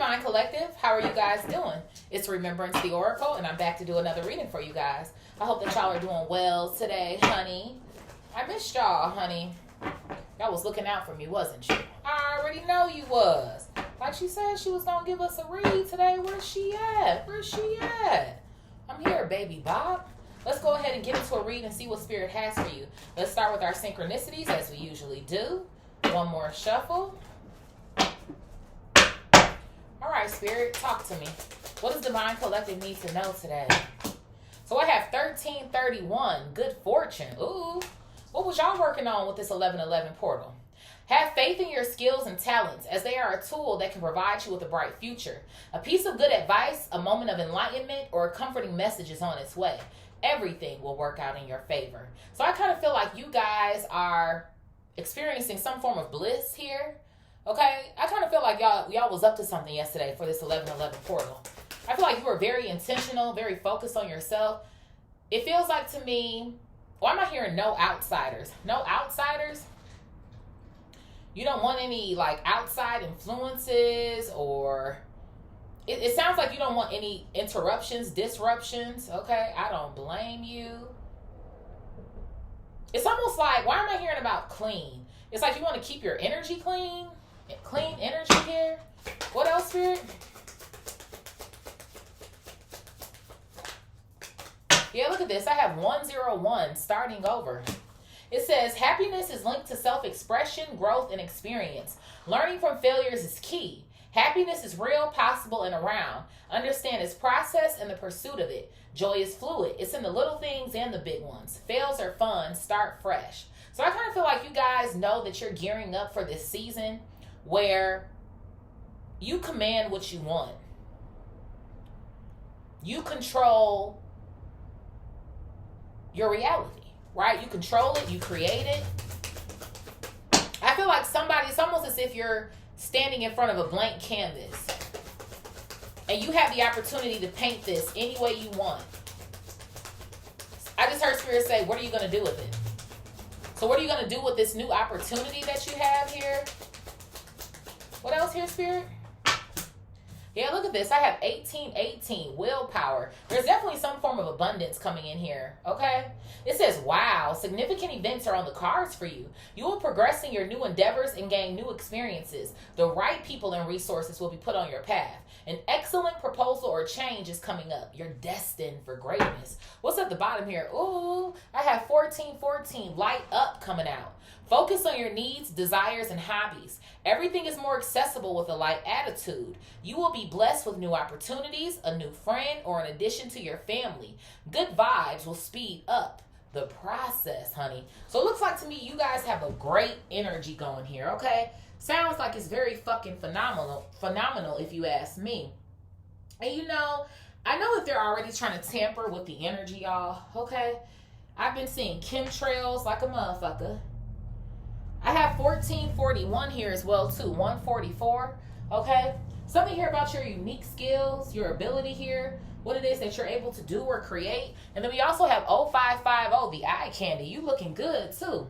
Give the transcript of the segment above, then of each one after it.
Divine Collective. How are you guys doing? It's Remembrance the Oracle, and I'm back to do another reading for you guys. I hope that y'all are doing well today, honey. I missed y'all, honey. Y'all was looking out for me, wasn't you? I already know you was. Like she said she was going to give us a read today. Where's she at? Where's she at? I'm here, baby Bob. Let's go ahead and get into a read and see what Spirit has for you. Let's start with our synchronicities, as we usually do. One more shuffle. All right, Spirit, talk to me. What does Divine Collective need to know today? So I have 1331, good fortune. Ooh, what was y'all working on with this 1111 portal? Have faith in your skills and talents, as they are a tool that can provide you with a bright future. A piece of good advice, a moment of enlightenment, or a comforting message is on its way. Everything will work out in your favor. So I kind of feel like you guys are experiencing some form of bliss here. Okay, I kind of feel like y'all was up to something yesterday for this 1111 portal. I feel like you were very intentional, very focused on yourself. It feels like to me, why am I hearing no outsiders? No outsiders? You don't want any like outside influences, or it sounds like you don't want any interruptions, disruptions. Okay, I don't blame you. It's almost like, why am I hearing about clean? It's like you want to keep your energy clean. Clean energy here. What else, Spirit? Yeah, look at this. I have 101 starting over. It says, happiness is linked to self-expression, growth, and experience. Learning from failures is key. Happiness is real, possible, and around. Understand its process and the pursuit of it. Joy is fluid. It's in the little things and the big ones. Fails are fun. Start fresh. So I kind of feel like you guys know that you're gearing up for this season where you command what you want. You control your reality, right? You control it, you create it. I feel like it's almost as if you're standing in front of a blank canvas and you have the opportunity to paint this any way you want. I just heard Spirit say, what are you going to do with it? So what are you going to do with this new opportunity that you have here? What else here, Spirit? Yeah, look at this. I have 1818, willpower. There's definitely some form of abundance coming in here, okay? It says, wow, significant events are on the cards for you. You will progress in your new endeavors and gain new experiences. The right people and resources will be put on your path. An excellent proposal or change is coming up. You're destined for greatness. What's at the bottom here? Ooh, I have 1414, light up coming out. Focus on your needs, desires, and hobbies. Everything is more accessible with a light attitude. You will be blessed with new opportunities, a new friend, or an addition to your family. Good vibes will speed up the process, honey. So it looks like to me you guys have a great energy going here, okay? Sounds like it's very fucking phenomenal if you ask me. And you know, I know that they're already trying to tamper with the energy, y'all, okay? I've been seeing chemtrails like a motherfucker. I have 1441 here as well too, 144, okay? Something here about your unique skills, your ability here, what it is that you're able to do or create. And then we also have 0550, the eye candy. You looking good too.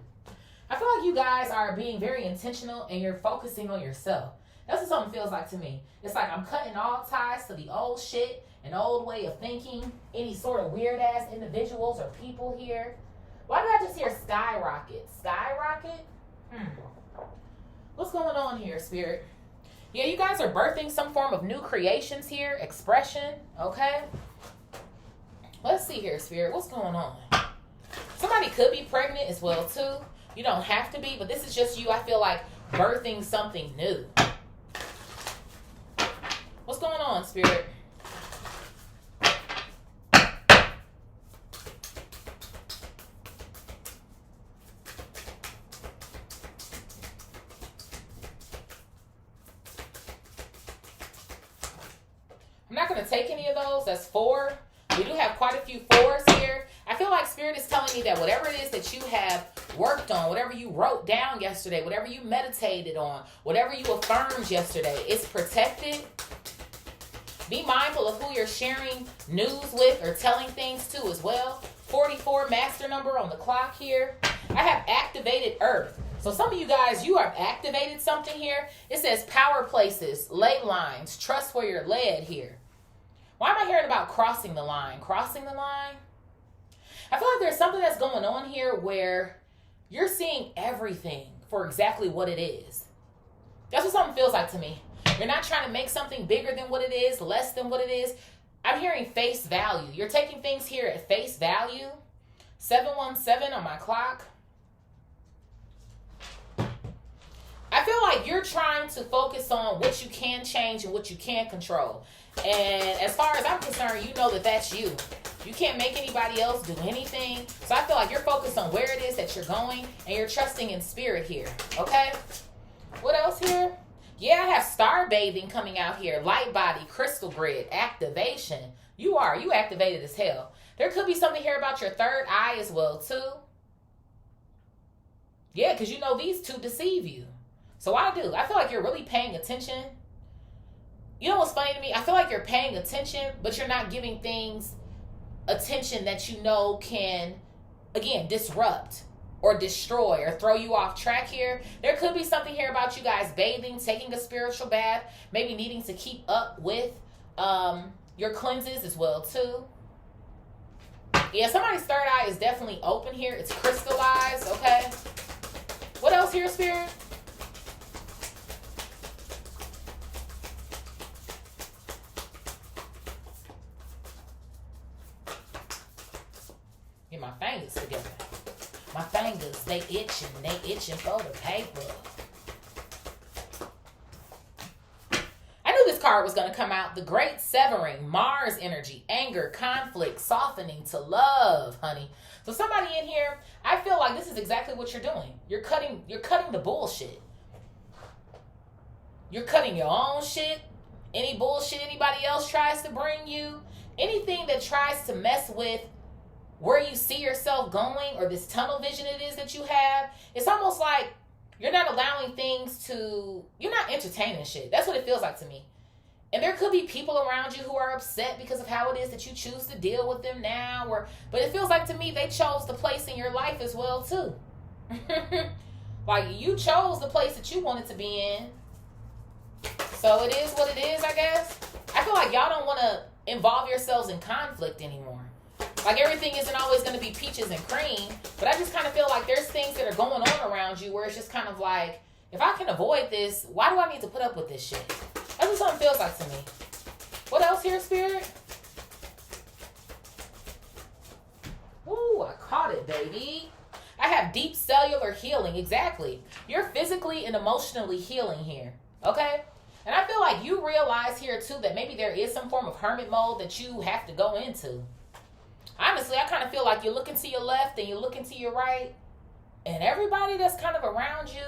I feel like you guys are being very intentional and you're focusing on yourself. That's what something feels like to me. It's like I'm cutting all ties to the old shit, an old way of thinking, any sort of weird ass individuals or people here. Why do I just hear skyrocket? Skyrocket? What's going on here, Spirit? Yeah, you guys are birthing some form of new creations here, expression, okay? Let's see here, Spirit. What's going on? Somebody could be pregnant as well, too. You don't have to be, but this is just you, I feel like, birthing something new. What's going on, Spirit? I'm not going to take any of those. That's 4. We do have quite a few 4s here. I feel like Spirit is telling me that whatever it is that you have worked on, whatever you wrote down yesterday, whatever you meditated on, whatever you affirmed yesterday, it's protected. Be mindful of who you're sharing news with or telling things to as well. 44 master number on the clock here. I have activated earth. So some of you guys, you have activated something here. It says power places, ley lines, trust where you're led here. Why am I hearing about crossing the line? Crossing the line? I feel like there's something that's going on here where you're seeing everything for exactly what it is. That's what something feels like to me. You're not trying to make something bigger than what it is, less than what it is. I'm hearing face value. You're taking things here at face value. 717 on my clock. I feel like you're trying to focus on what you can change and what you can control. And as far as I'm concerned, you know that that's you. You can't make anybody else do anything. So I feel like you're focused on where it is that you're going and you're trusting in spirit here. Okay? What else here? Yeah, I have star bathing coming out here. Light body, crystal grid, activation. You activated as hell. There could be something here about your third eye as well, too. Yeah, because you know these two deceive you. So I feel like you're really paying attention. You know what's funny to me? I feel like you're paying attention, but you're not giving things attention that you know can, again, disrupt or destroy or throw you off track here. There could be something here about you guys bathing, taking a spiritual bath, maybe needing to keep up with your cleanses as well, too. Yeah, somebody's third eye is definitely open here. It's crystallized, okay? What else here, Spirit? Get my fingers together. My fingers, they itching for the paper. I knew this card was going to come out. The Great Severing, Mars energy, anger, conflict, softening to love, honey. So somebody in here, I feel like this is exactly what you're doing. You're cutting the bullshit. You're cutting your own shit. Any bullshit anybody else tries to bring you. Anything that tries to mess with where you see yourself going or this tunnel vision it is that you have. It's almost like you're not allowing things to, you're not entertaining shit. That's what it feels like to me. And there could be people around you who are upset because of how it is that you choose to deal with them now. But it feels like to me they chose the place in your life as well too. Like you chose the place that you wanted to be in. So it is what it is, I guess. I feel like y'all don't want to involve yourselves in conflict anymore. Like everything isn't always going to be peaches and cream, but I just kind of feel like there's things that are going on around you where it's just kind of like, if I can avoid this, why do I need to put up with this shit? That's what something feels like to me. What else here, Spirit? Ooh, I caught it, baby. I have deep cellular healing. Exactly. You're physically and emotionally healing here. Okay? And I feel like you realize here, too, that maybe there is some form of hermit mode that you have to go into. Honestly, I kind of feel like you're looking to your left and you're looking to your right. And everybody that's kind of around you,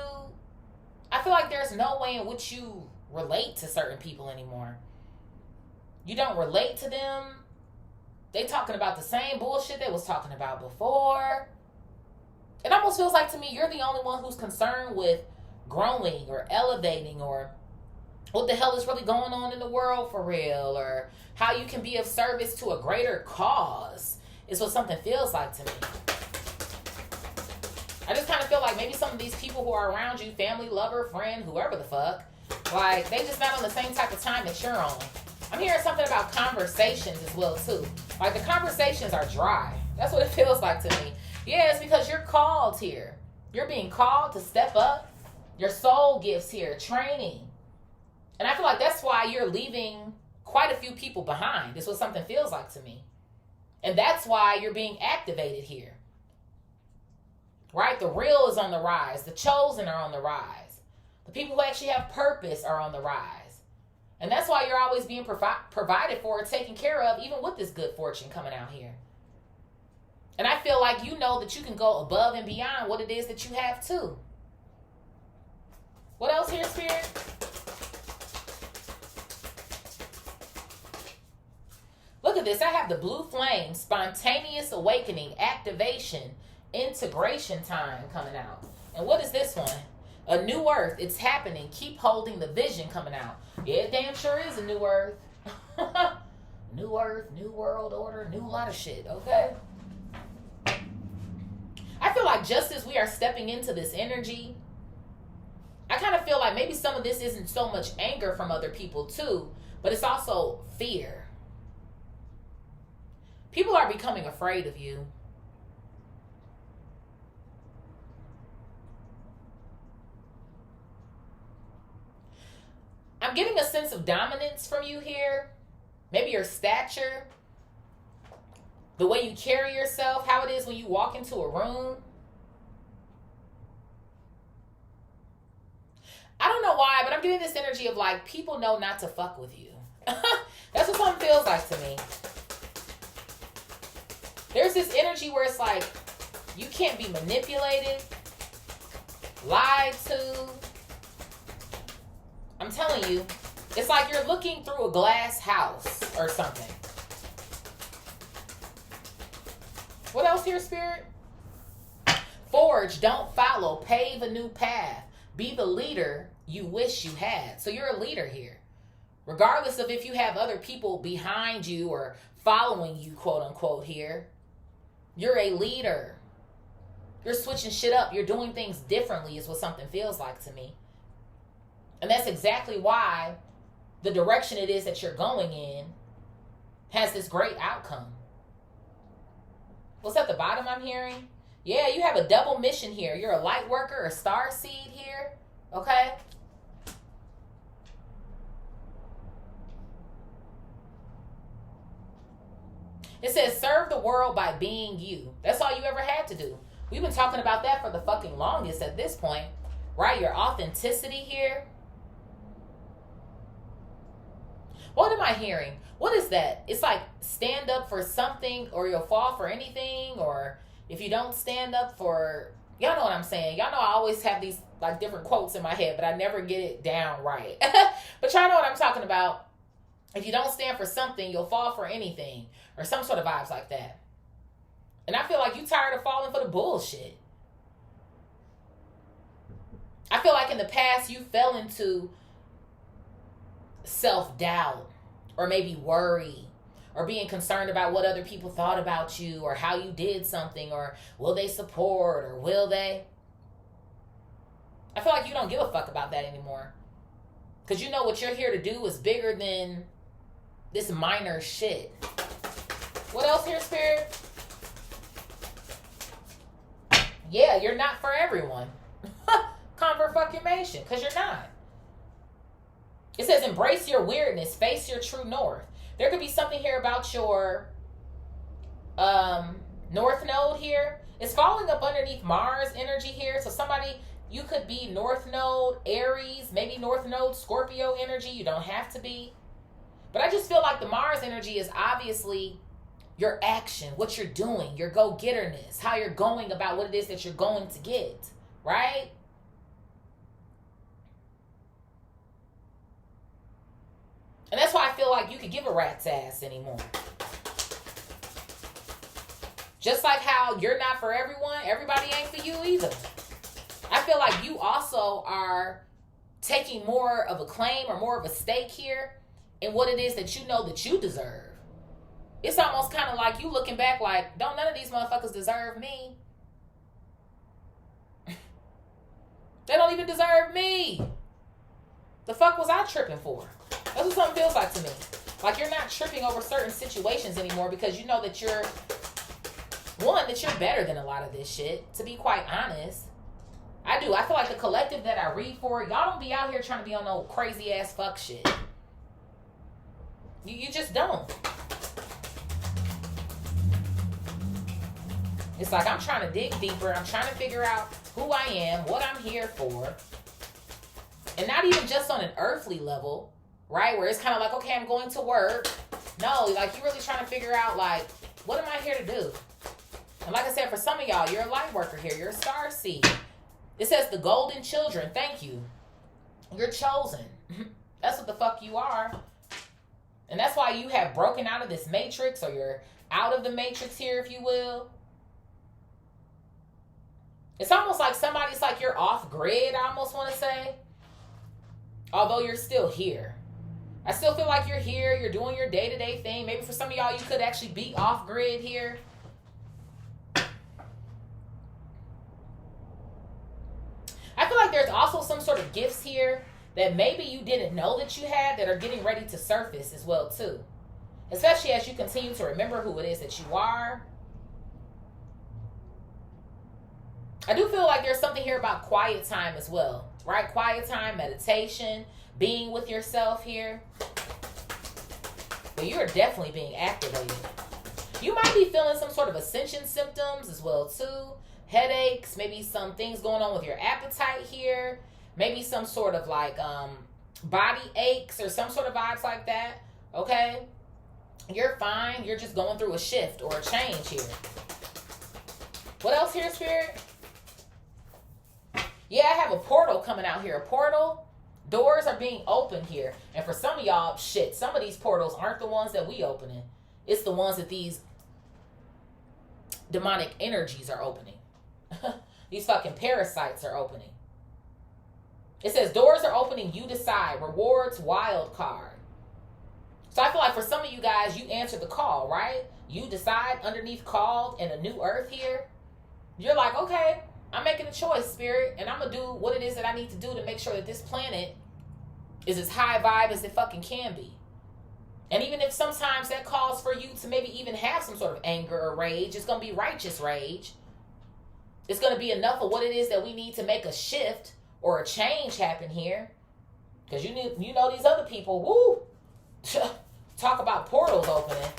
I feel like there's no way in which you relate to certain people anymore. You don't relate to them. They talking about the same bullshit they was talking about before. It almost feels like to me you're the only one who's concerned with growing or elevating or what the hell is really going on in the world for real, or how you can be of service to a greater cause is what something feels like to me. I just kind of feel like maybe some of these people who are around you, family, lover, friend, whoever the fuck, like they just not on the same type of time that you're on. I'm hearing something about conversations as well too. Like the conversations are dry. That's what it feels like to me. Yeah, it's because you're called here. You're being called to step up. Your soul gifts here, training. And I feel like that's why you're leaving quite a few people behind. Is what something feels like to me. And that's why you're being activated here. Right? The real is on the rise. The chosen are on the rise. The people who actually have purpose are on the rise. And that's why you're always being provided for, taken care of, even with this good fortune coming out here. And I feel like you know that you can go above and beyond what it is that you have too. What else here, Spirit? Look at this. I have the blue flame, spontaneous awakening, activation, integration time coming out. And what is this one? A new earth. It's happening. Keep holding the vision coming out. Yeah, it damn sure is a new earth. New earth, new world order, new lot of shit, okay? I feel like just as we are stepping into this energy I kind of feel like maybe some of this isn't so much anger from other people too, but it's also fear. People are becoming afraid of you. I'm getting a sense of dominance from you here. Maybe your stature, the way you carry yourself, how it is when you walk into a room. I don't know why, but I'm getting this energy of like people know not to fuck with you. That's what something feels like to me. There's this energy where it's like you can't be manipulated, lied to. I'm telling you, it's like you're looking through a glass house or something. What else here, Spirit? Forge, don't follow, pave a new path. Be the leader you wish you had. So you're a leader here. Regardless of if you have other people behind you or following you, quote unquote, here. You're a leader. You're switching shit up. You're doing things differently is what something feels like to me. And that's exactly why the direction it is that you're going in has this great outcome. What's at the bottom I'm hearing? Yeah, you have a double mission here. You're a light worker, a star seed here. Okay? It says, serve the world by being you. That's all you ever had to do. We've been talking about that for the fucking longest at this point. Right? Your authenticity here. What am I hearing? What is that? It's like stand up for something or you'll fall for anything, or if you don't stand up for, y'all know what I'm saying. Y'all know I always have these like different quotes in my head, but I never get it down right. But y'all know what I'm talking about. If you don't stand for something, you'll fall for anything, or some sort of vibes like that. And I feel like you tired of falling for the bullshit. I feel like in the past you fell into self-doubt or maybe worry or being concerned about what other people thought about you or how you did something, or will they support or will they? I feel like you don't give a fuck about that anymore, because you know what you're here to do is bigger than this minor shit. What else here, Spirit? Yeah, you're not for everyone. Confirmation, because you're not. It says, embrace your weirdness, face your true north. There could be something here about your north node here. It's falling up underneath Mars energy here. So somebody, you could be north node Aries, maybe north node Scorpio energy. You don't have to be. But I just feel like the Mars energy is obviously your action, what you're doing, your go-getterness, how you're going about what it is that you're going to get, right? And that's why I feel like you could give a rat's ass anymore. Just like how you're not for everyone, everybody ain't for you either. I feel like you also are taking more of a claim or more of a stake here in what it is that you know that you deserve. It's almost kind of like you looking back like, don't none of these motherfuckers deserve me. They don't even deserve me. The fuck was I tripping for? That's what something feels like to me. Like you're not tripping over certain situations anymore because you know that you're, one, that you're better than a lot of this shit, to be quite honest. I do. I feel like the collective that I read for, y'all don't be out here trying to be on no crazy ass fuck shit. You just don't. It's like I'm trying to dig deeper. I'm trying to figure out who I am, what I'm here for. And not even just on an earthly level, right? Where it's kind of like, okay, I'm going to work. No, like you're really trying to figure out like, what am I here to do? And like I said, for some of y'all, you're a light worker here. You're a star seed. It says the golden children. Thank you. You're chosen. That's what the fuck you are. And that's why you have broken out of this matrix, or you're out of the matrix here, if you will. It's almost like somebody's like you're off grid, I almost want to say. Although you're still here. I still feel like you're here. You're doing your day-to-day thing. Maybe for some of y'all, you could actually be off grid here. I feel like there's also some sort of gifts here that maybe you didn't know that you had that are getting ready to surface as well too. Especially as you continue to remember who it is that you are. I do feel like there's something here about quiet time as well, right? Quiet time, meditation, being with yourself here. But you're definitely being activated. You might be feeling some sort of ascension symptoms as well too. Headaches, maybe some things going on with your appetite here. Maybe some sort of like body aches or some sort of vibes like that. Okay? You're fine. You're just going through a shift or a change here. What else here, Spirit? Yeah, I have a portal coming out here. A portal. Doors are being opened here. And for some of y'all, shit, some of these portals aren't the ones that we opening. It's the ones that these demonic energies are opening. These fucking parasites are opening. It says doors are opening, you decide. Rewards, wild card. So I feel like for some of you guys, you answered the call, right? You decide underneath called and a new earth here. You're like, okay, I'm making a choice, Spirit, and I'm going to do what it is that I need to do to make sure that this planet is as high vibe as it fucking can be. And even if sometimes that calls for you to maybe even have some sort of anger or rage, it's going to be righteous rage. It's going to be enough of what it is that we need to make a shift or a change happen here. Because you know these other people, woo, talk about portals opening.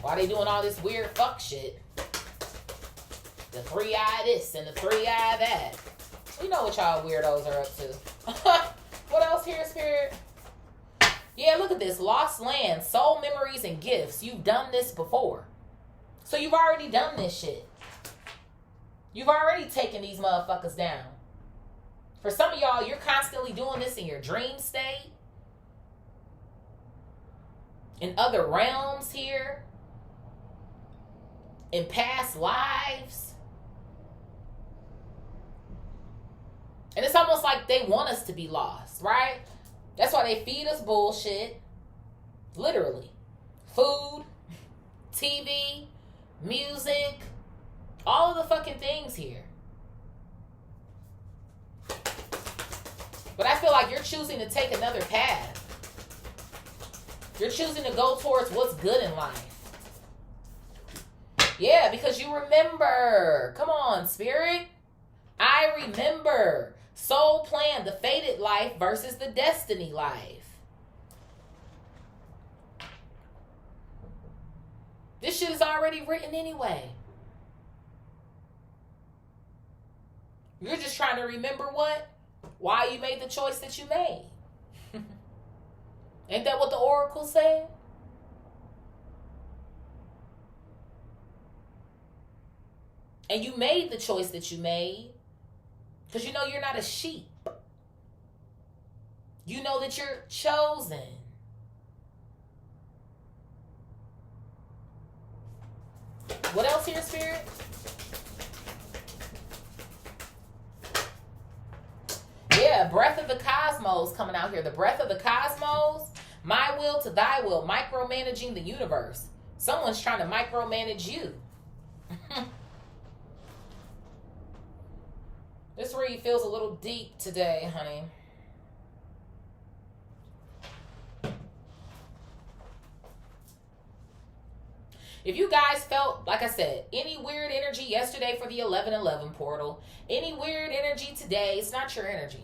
Why they doing all this weird fuck shit? The 3-eye this and the 3-eye that. We know what y'all weirdos are up to. What else here, Spirit? Yeah, look at this. Lost land, soul memories, and gifts. You've done this before. So you've already done this shit. You've already taken these motherfuckers down. For some of y'all, you're constantly doing this in your dream state. In other realms here. In past lives. And it's almost like they want us to be lost, right? That's why they feed us bullshit. Literally. Food, TV, music, all of the fucking things here. But I feel like you're choosing to take another path. You're choosing to go towards what's good in life. Yeah, because you remember. Come on, Spirit. I remember. Soul plan, the fated life versus the destiny life. This shit is already written anyway. You're just trying to remember what? Why you made the choice that you made. Ain't that what the oracle said? And you made the choice that you made because you know you're not a sheep. You know that you're chosen. What else here, Spirit? Yeah, breath of the cosmos coming out here. The breath of the cosmos. My will to thy will. Micromanaging the universe. Someone's trying to micromanage you. This read feels a little deep today, honey. If you guys felt, like I said, any weird energy yesterday for the 1111 portal, any weird energy today, it's not your energy.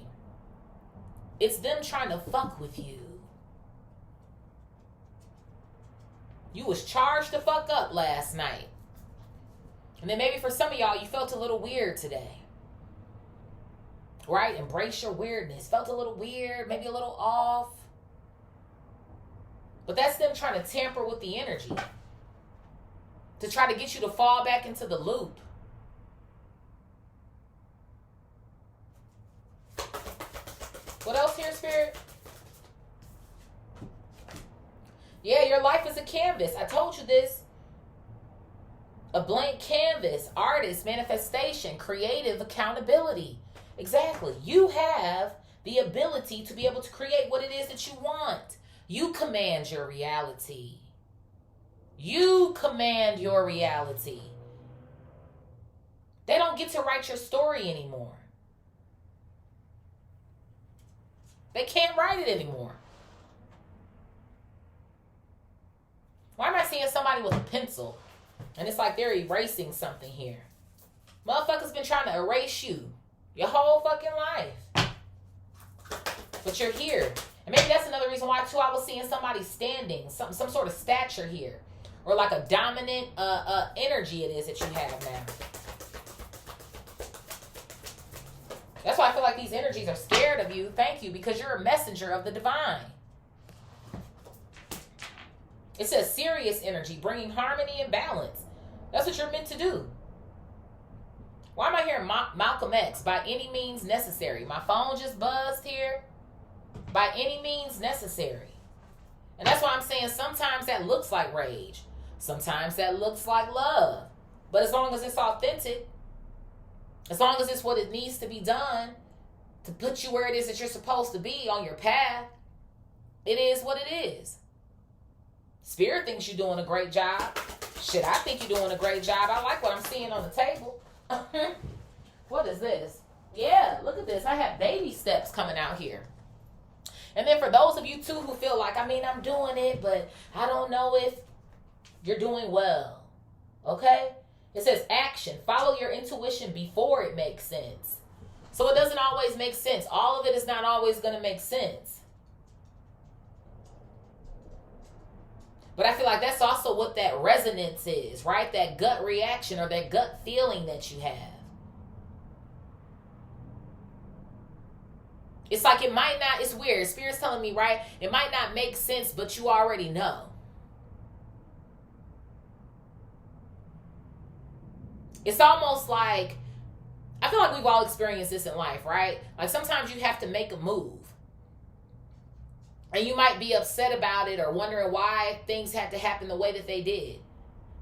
It's them trying to fuck with you. You was charged to fuck up last night. And then maybe for some of y'all, you felt a little weird today. Right? Embrace your weirdness. Felt a little weird, maybe a little off. But that's them trying to tamper with the energy. To try to get you to fall back into the loop. What else here, Spirit? Yeah, your life is a canvas. I told you this. A blank canvas. Artist, manifestation, creative accountability. Exactly. You have the ability to be able to create what it is that you want. You command your reality. You command your reality. They don't get to write your story anymore. They can't write it anymore. Why am I seeing somebody with a pencil? And it's like they're erasing something here. Motherfuckers been trying to erase you your whole fucking life. But you're here. And maybe that's another reason why, too, I was seeing somebody standing. Some sort of stature here. Or like a dominant energy it is that you have now. That's why I feel like these energies are scared of you. Thank you. Because you're a messenger of the divine. It says serious energy, bringing harmony and balance. That's what you're meant to do. Why am I hearing Malcolm X? By any means necessary. My phone just buzzed here. By any means necessary. And that's why I'm saying sometimes that looks like rage. Sometimes that looks like love. But as long as it's authentic, as long as it's what it needs to be done to put you where it is that you're supposed to be on your path, it is what it is. Spirit thinks you're doing a great job. Shit, I think you're doing a great job. I like what I'm seeing on the table. What is this? Yeah, look at this. I have baby steps coming out here. And then for those of you, too, who feel like, I mean, I'm doing it, but I don't know if you're doing well. Okay? It says action. Follow your intuition before it makes sense. So it doesn't always make sense. All of it is not always going to make sense. But I feel like that's also what that resonance is, right? That gut reaction or that gut feeling that you have. It's like it might not, it's weird. Spirit's telling me, right? It might not make sense, but you already know. It's almost like, I feel like we've all experienced this in life, right? Like sometimes you have to make a move. And you might be upset about it or wondering why things had to happen the way that they did.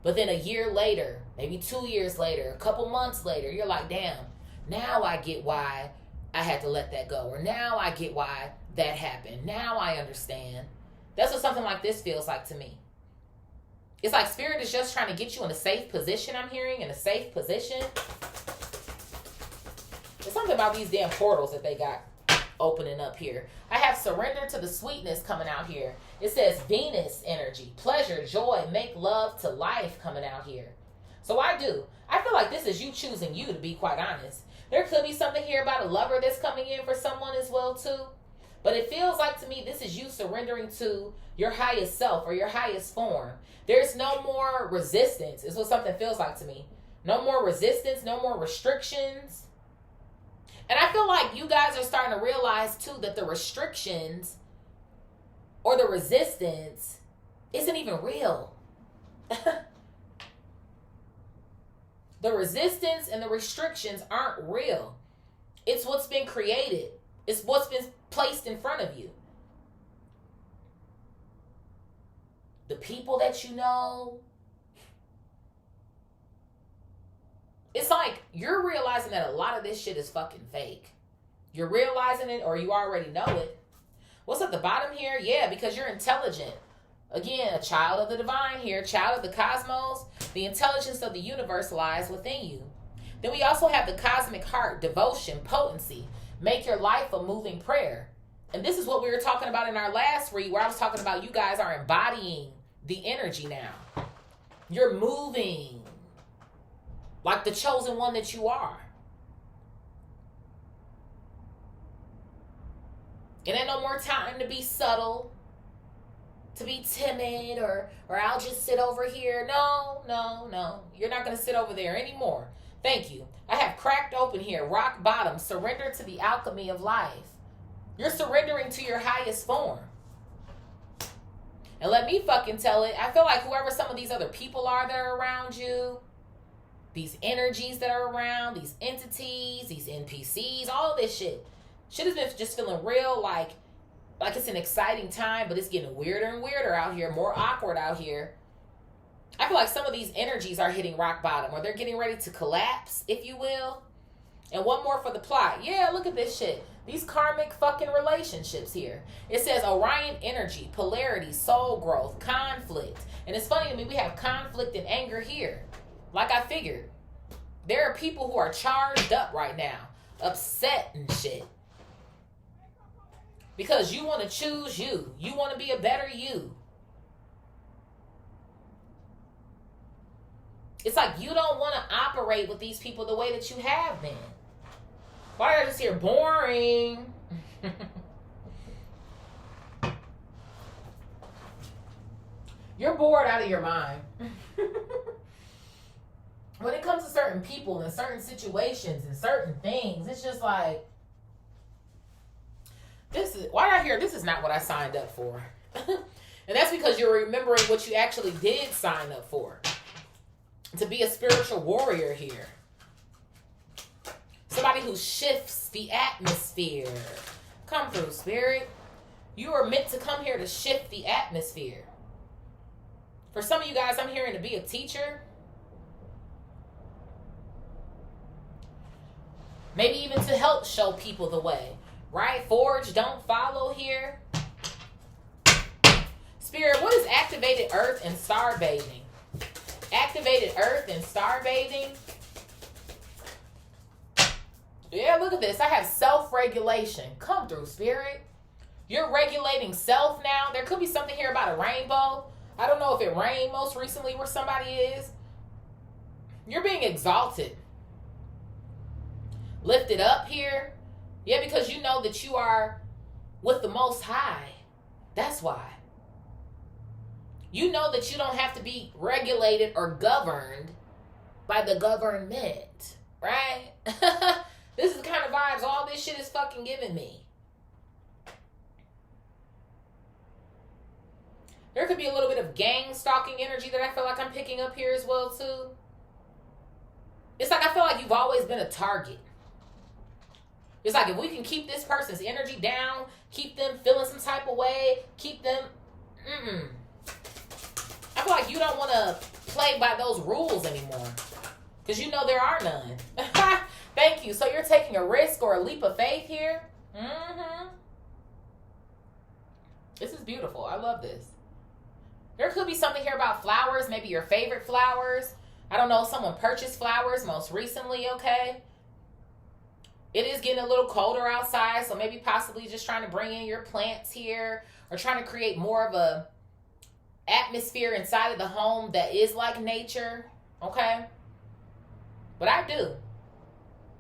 But then a year later, maybe 2 years later, a couple months later, you're like, damn, now I get why I had to let that go. Or now I get why that happened. Now I understand. That's what something like this feels like to me. It's like Spirit is just trying to get you in a safe position, I'm hearing, in a safe position. There's something about these damn portals that they got opening up here. I have surrender to the sweetness coming out here. It says Venus energy, pleasure, joy, make love to life coming out here. So I feel like this is you choosing you, to be quite honest. There could be something here about a lover that's coming in for someone as well too. But it feels like to me this is you surrendering to your highest self or your highest form. There's no more resistance is what something feels like to me. No more resistance, no more restrictions. And I feel like you guys are starting to realize too that the restrictions or the resistance isn't even real. The resistance and the restrictions aren't real. It's what's been created. It's what's been placed in front of you. The people that you know. It's like you're realizing that a lot of this shit is fucking fake. You're realizing it or you already know it. What's at the bottom here? Yeah, because you're intelligent. Again, a child of the divine here, child of the cosmos. The intelligence of the universe lies within you. Then we also have the cosmic heart, devotion, potency. Make your life a moving prayer. And this is what we were talking about in our last read, where I was talking about you guys are embodying the energy now. You're moving like the chosen one that you are. It ain't no more time to be subtle, to be timid, or I'll just sit over here. No. You're not going to sit over there anymore. Thank you. I have cracked open here, rock bottom, surrender to the alchemy of life. You're surrendering to your highest form. And let me fucking tell it, I feel like whoever some of these other people are that are around you, these energies that are around, these entities, these NPCs, all of this shit has been just feeling real like it's an exciting time, but it's getting weirder and weirder out here, more awkward out here. I feel like some of these energies are hitting rock bottom, or they're getting ready to collapse, if you will. And one more for the plot. Yeah, look at this shit. These karmic fucking relationships here. It says Orion energy, polarity, soul growth, conflict. And it's funny to me, we have conflict and anger here. Like I figured. There are people who are charged up right now, upset and shit. Because you want to choose you. You want to be a better you. It's like you don't want to operate with these people the way that you have been. Why did I just hear boring? You're bored out of your mind. When it comes to certain people and certain situations and certain things, it's just like, why did I hear this is not what I signed up for? And that's because you're remembering what you actually did sign up for. To be a spiritual warrior here. Somebody who shifts the atmosphere. Come through, Spirit. You are meant to come here to shift the atmosphere. For some of you guys, I'm hearing to be a teacher. Maybe even to help show people the way. Right? Forge, don't follow here. Spirit, what is activated earth and star bathing? Activated earth and star bathing. Yeah, look at this. I have self-regulation. Come through, Spirit. You're regulating self now. There could be something here about a rainbow. I don't know if it rained most recently where somebody is. You're being exalted. Lifted up here. Yeah, because you know that you are with the Most High. That's why. You know that you don't have to be regulated or governed by the government, right? This is the kind of vibes all this shit is fucking giving me. There could be a little bit of gang stalking energy that I feel like I'm picking up here as well, too. It's like I feel like you've always been a target. It's like if we can keep this person's energy down, keep them feeling some type of way, keep them... I feel like you don't want to play by those rules anymore. Because you know there are none. Thank you. So you're taking a risk or a leap of faith here? This is beautiful. I love this. There could be something here about flowers. Maybe your favorite flowers. I don't know. Someone purchased flowers most recently, okay? It is getting a little colder outside. So maybe possibly just trying to bring in your plants here. Or trying to create more of a atmosphere inside of the home that is like nature, okay? But I do.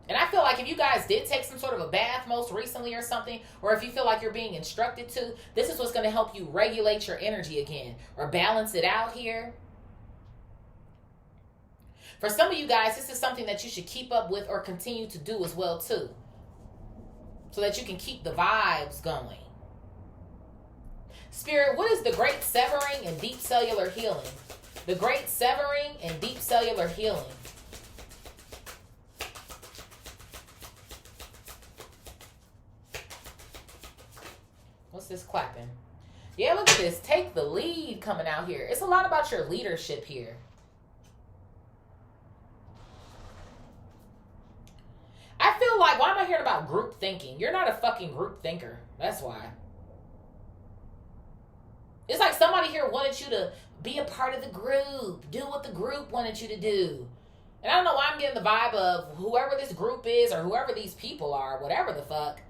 And I feel like if you guys did take some sort of a bath most recently or something, or if you feel like you're being instructed to, this is what's going to help you regulate your energy again or balance it out here. For some of you guys, this is something that you should keep up with or continue to do as well too, so that you can keep the vibes going. Spirit, what is the great severing and deep cellular healing? The great severing and deep cellular healing. What's this clapping? Yeah, look at this. Take the lead coming out here. It's a lot about your leadership here. I feel like, why am I hearing about group thinking? You're not a fucking group thinker. That's why. It's like somebody here wanted you to be a part of the group. Do what the group wanted you to do. And I don't know why I'm getting the vibe of whoever this group is or whoever these people are, whatever the fuck.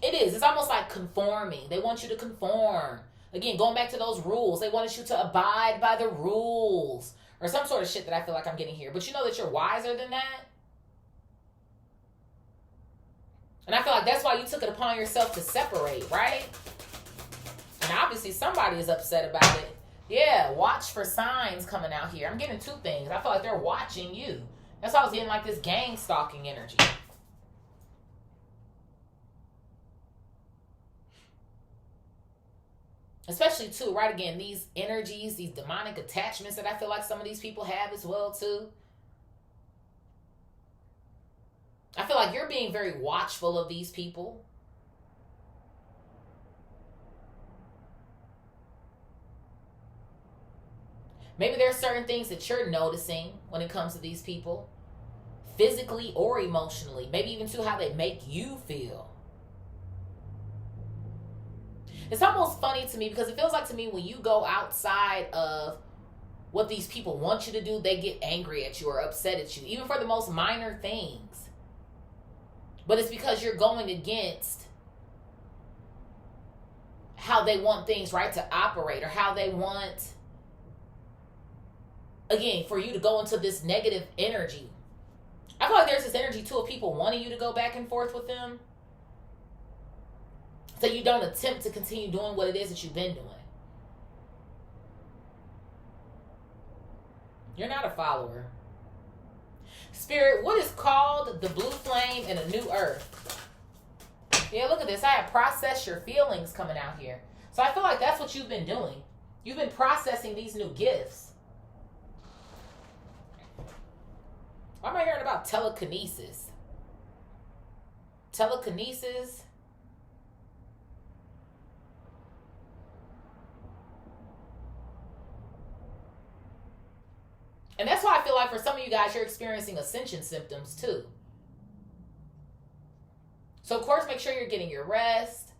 It is. It's almost like conforming. They want you to conform. Again, going back to those rules. They wanted you to abide by the rules. Or some sort of shit that I feel like I'm getting here. But you know that you're wiser than that? And I feel like that's why you took it upon yourself to separate, right? And obviously somebody is upset about it. Yeah, watch for signs coming out here. I'm getting two things. I feel like they're watching you. That's why I was getting like this gang stalking energy. Especially too, right, again, these energies, these demonic attachments that I feel like some of these people have as well too. I feel like you're being very watchful of these people. Maybe there are certain things that you're noticing when it comes to these people, physically or emotionally, maybe even to how they make you feel. It's almost funny to me because it feels like to me when you go outside of what these people want you to do, they get angry at you or upset at you, even for the most minor things. But it's because you're going against how they want things, right, to operate, or how they want, again, for you to go into this negative energy. I feel like there's this energy too of people wanting you to go back and forth with them, so you don't attempt to continue doing what it is that you've been doing. You're not a follower. Spirit, what is called the blue flame in a new earth? Yeah, look at this. I have processed your feelings coming out here. So I feel like that's what you've been doing. You've been processing these new gifts. Why am I hearing about telekinesis? Telekinesis. And that's why I feel like for some of you guys, you're experiencing ascension symptoms too. So of course, make sure you're getting your rest.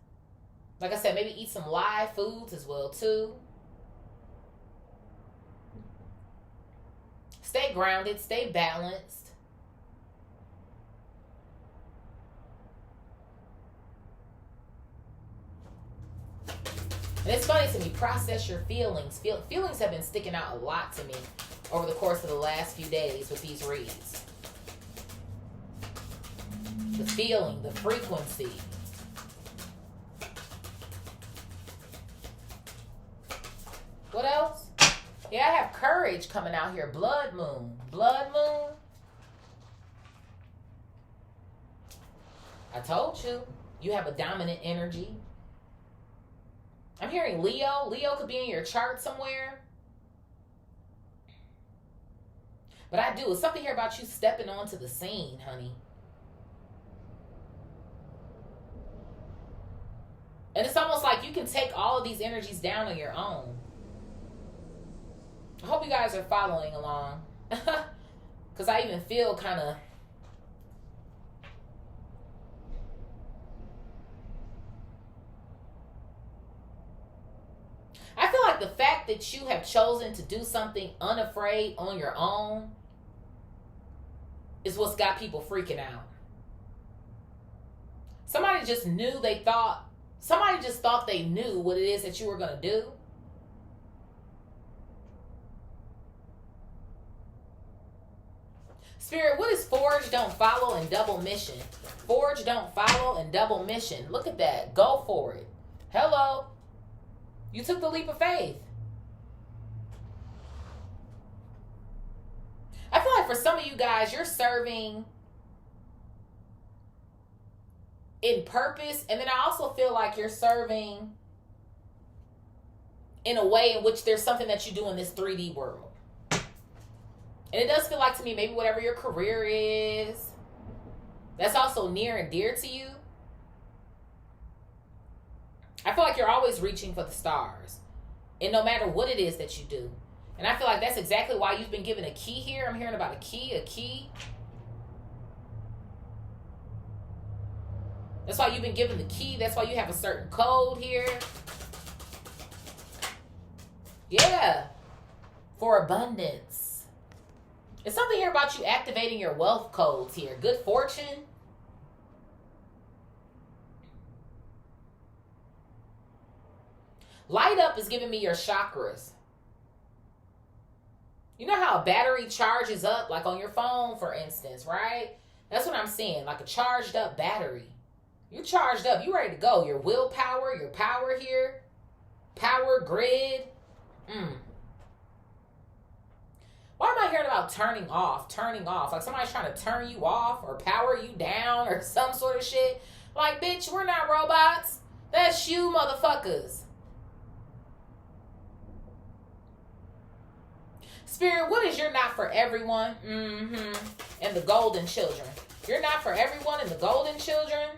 Like I said, maybe eat some live foods as well too. Stay grounded, stay balanced. And it's funny to me, process your feelings. Feelings have been sticking out a lot to me over the course of the last few days with these reads. The feeling, the frequency. What else? Yeah, I have courage coming out here. Blood moon. Blood moon. I told you. You have a dominant energy. I'm hearing Leo. Leo could be in your chart somewhere. But I do. It's something here about you stepping onto the scene, honey. And it's almost like you can take all of these energies down on your own. I hope you guys are following along. Because I even feel kind of... I feel like the fact that you have chosen to do something unafraid on your own is what's got people freaking out. Somebody just thought they knew what it is that you were going to do. Spirit, what is forge, don't follow, and double mission? Forge, don't follow, and double mission. Look at that. Go for it. Hello. You took the leap of faith. I feel like for some of you guys, you're serving in purpose, and then I also feel like you're serving in a way in which there's something that you do in this 3D world. And it does feel like to me, maybe whatever your career is, that's also near and dear to you. I feel like you're always reaching for the stars, and no matter what it is that you do. And I feel like that's exactly why you've been given a key here. I'm hearing about a key. That's why you've been given the key. That's why you have a certain code here. Yeah. For abundance. It's something here about you activating your wealth codes here. Good fortune. Light up is giving me your chakras. You know how a battery charges up, like on your phone, for instance, right? That's what I'm saying, like a charged up battery. You're charged up. You're ready to go. Your willpower, your power here. Power grid. Why am I hearing about turning off? Turning off. Like somebody's trying to turn you off or power you down or some sort of shit. Like, bitch, we're not robots. That's you, motherfuckers. Spirit, what is you're not for everyone? And the golden children. You're not for everyone and the golden children.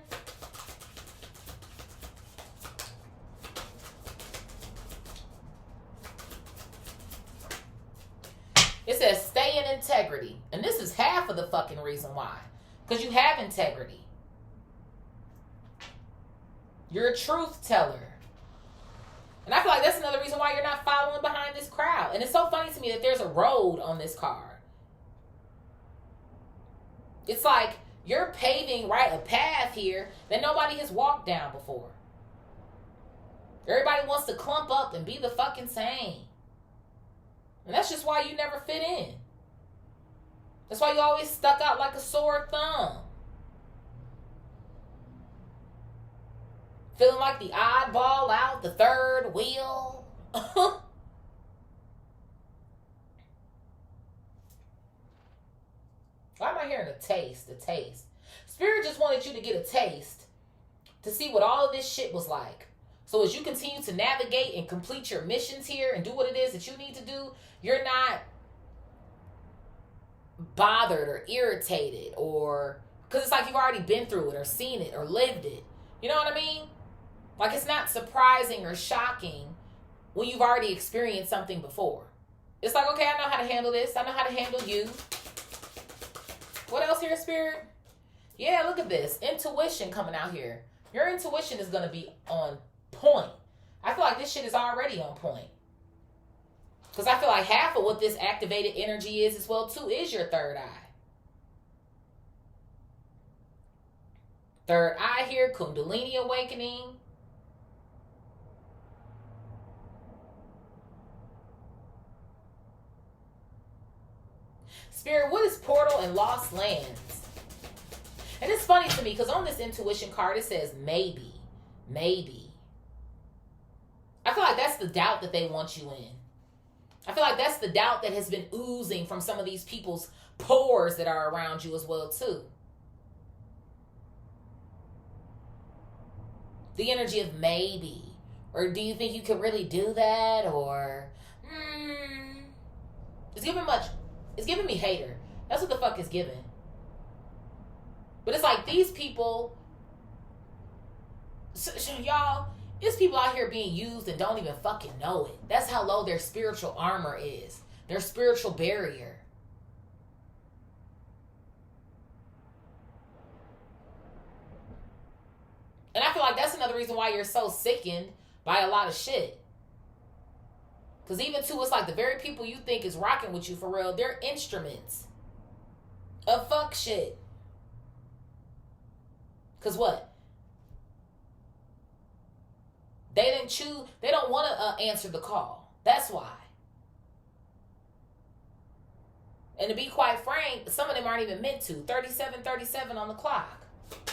It says stay in integrity. And this is half of the fucking reason why. Because you have integrity. You're a truth teller. And I feel like that's another reason why you're not following behind this crowd. And it's so funny to me that there's a road on this card. It's like you're paving, right, a path here that nobody has walked down before. Everybody wants to clump up and be the fucking same. And that's just why you never fit in. That's why you always stuck out like a sore thumb. Feeling like the oddball out, the third wheel. Why am I hearing a taste? A taste. Spirit just wanted you to get a taste to see what all of this shit was like. So as you continue to navigate and complete your missions here and do what it is that you need to do, you're not bothered or irritated, or because it's like you've already been through it or seen it or lived it. You know what I mean? Like, it's not surprising or shocking when you've already experienced something before. It's like, okay, I know how to handle this. I know how to handle you. What else here, Spirit? Yeah, look at this. Intuition coming out here. Your intuition is going to be on point. I feel like this shit is already on point. Because I feel like half of what this activated energy is as well, too, is your third eye. Third eye here, Kundalini awakening. Spirit, what is portal and lost lands? And it's funny to me because on this intuition card, it says maybe. Maybe. I feel like that's the doubt that they want you in. I feel like that's the doubt that has been oozing from some of these people's pores that are around you as well, too. The energy of maybe. Or do you think you could really do that? Or, it's giving me hater. That's what the fuck it's giving. But it's like these people, y'all, it's people out here being used and don't even fucking know it. That's how low their spiritual armor is. Their spiritual barrier. And I feel like that's another reason why you're so sickened by a lot of shit. Because even too, it's like the very people you think is rocking with you for real, they're instruments of fuck shit. Because what? They didn't choose, they don't want to answer the call. That's why. And to be quite frank, some of them aren't even meant to. 37 on the clock.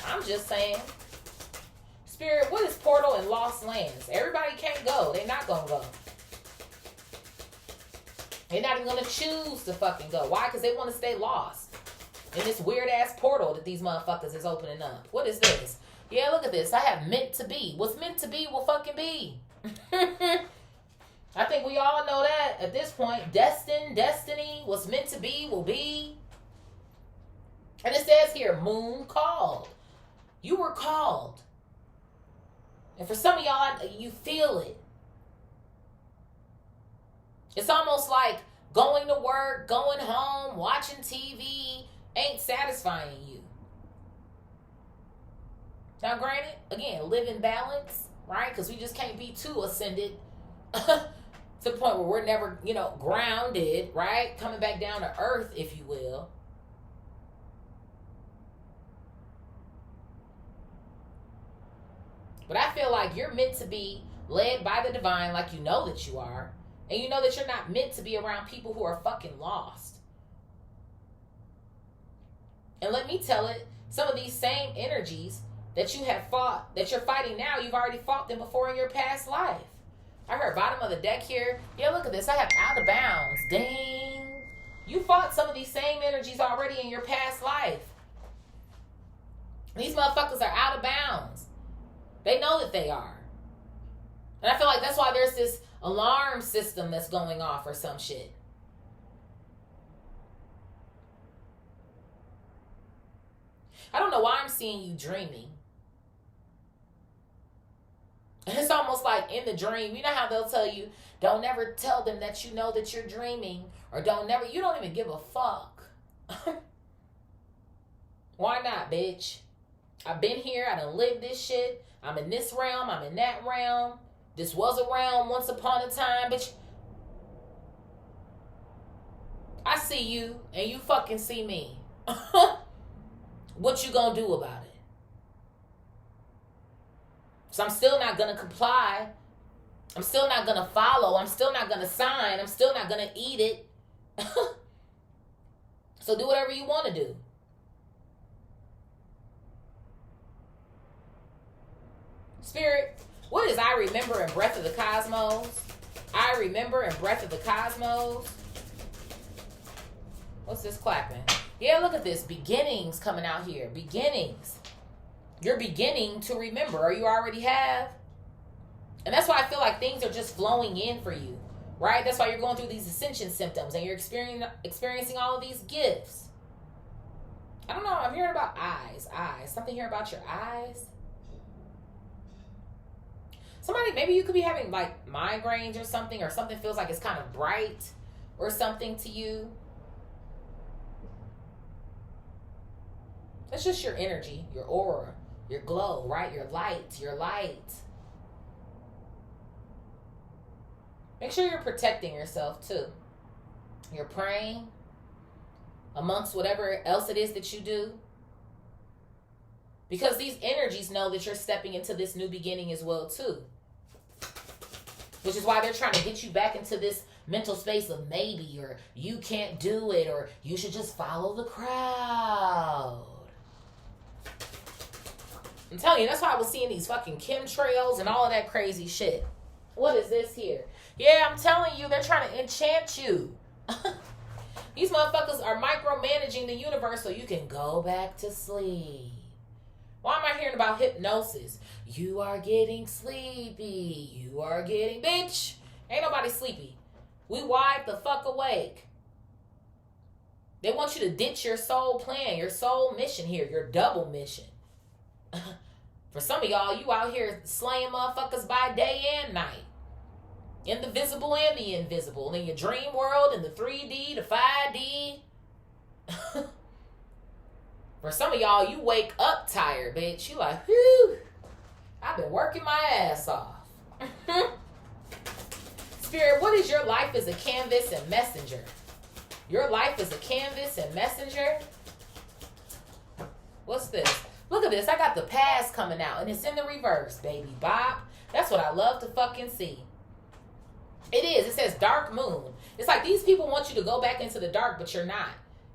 I'm just saying. Spirit, what is portal and lost lands? Everybody can't go. They're not going to go. They're not even going to choose to fucking go. Why? Because they want to stay lost in this weird-ass portal that these motherfuckers is opening up. What is this? Yeah, look at this. I have meant to be. What's meant to be will fucking be. I think we all know that at this point. Destiny, what's meant to be will be. And it says here, moon called. You were called. And for some of y'all, you feel it. It's almost like going to work, going home, watching TV ain't satisfying you. Now, granted, again, live in balance, right? Because we just can't be too ascended to the point where we're never, grounded, right? Coming back down to earth, if you will. But I feel like you're meant to be led by the divine like you know that you are. And you know that you're not meant to be around people who are fucking lost. And let me tell it, some of these same energies that you have fought, that you're fighting now, you've already fought them before in your past life. I heard bottom of the deck here. Yeah, look at this. I have out of bounds. Dang. You fought some of these same energies already in your past life. These motherfuckers are out of bounds. They know that they are. And I feel like that's why there's this alarm system that's going off or some shit. I don't know why I'm seeing you dreaming. It's almost like in the dream, you know how they'll tell you, don't never tell them that you know that you're dreaming, or you don't even give a fuck. Why not, bitch? I've been here, I done lived this shit. I'm in this realm, I'm in that realm. This was a realm once upon a time, bitch. I see you, and you fucking see me. What you gonna do about it? So I'm still not gonna comply I'm still not going to follow. I'm still not going to sign. I'm still not going to eat it. So do whatever you want to do. Spirit, what is I remember in Breath of the Cosmos? I remember in Breath of the Cosmos. What's this clapping? Yeah, look at this. Beginnings coming out here. Beginnings. You're beginning to remember, or you already have. And that's why I feel like things are just flowing in for you, right? That's why you're going through these ascension symptoms and you're experiencing all of these gifts. I don't know. I'm hearing about eyes. Something here about your eyes. Somebody, maybe you could be having like migraines or something feels like it's kind of bright or something to you. That's just your energy, your aura, your glow, right? Your light. Make sure you're protecting yourself too. You're praying amongst whatever else it is that you do. Because these energies know that you're stepping into this new beginning as well too. Which is why they're trying to get you back into this mental space of maybe, or you can't do it, or you should just follow the crowd. I'm telling you, that's why I was seeing these fucking chemtrails and all of that crazy shit. What is this here? Yeah, I'm telling you, they're trying to enchant you. These motherfuckers are micromanaging the universe so you can go back to sleep. Why am I hearing about hypnosis? You are getting sleepy. You are getting... Bitch, ain't nobody sleepy. We wide the fuck awake. They want you to ditch your soul plan, your soul mission here, your double mission. For some of y'all, you out here slaying motherfuckers by day and night. In the visible and the invisible. In your dream world, in the 3D, the 5D. For some of y'all, you wake up tired, bitch. You like, whew, I've been working my ass off. Spirit, what is your life as a canvas and messenger? Your life as a canvas and messenger? What's this? Look at this. I got the past coming out, and it's in the reverse, baby bop. That's what I love to fucking see. It is. It says dark moon. It's like these people want you to go back into the dark, but you're not.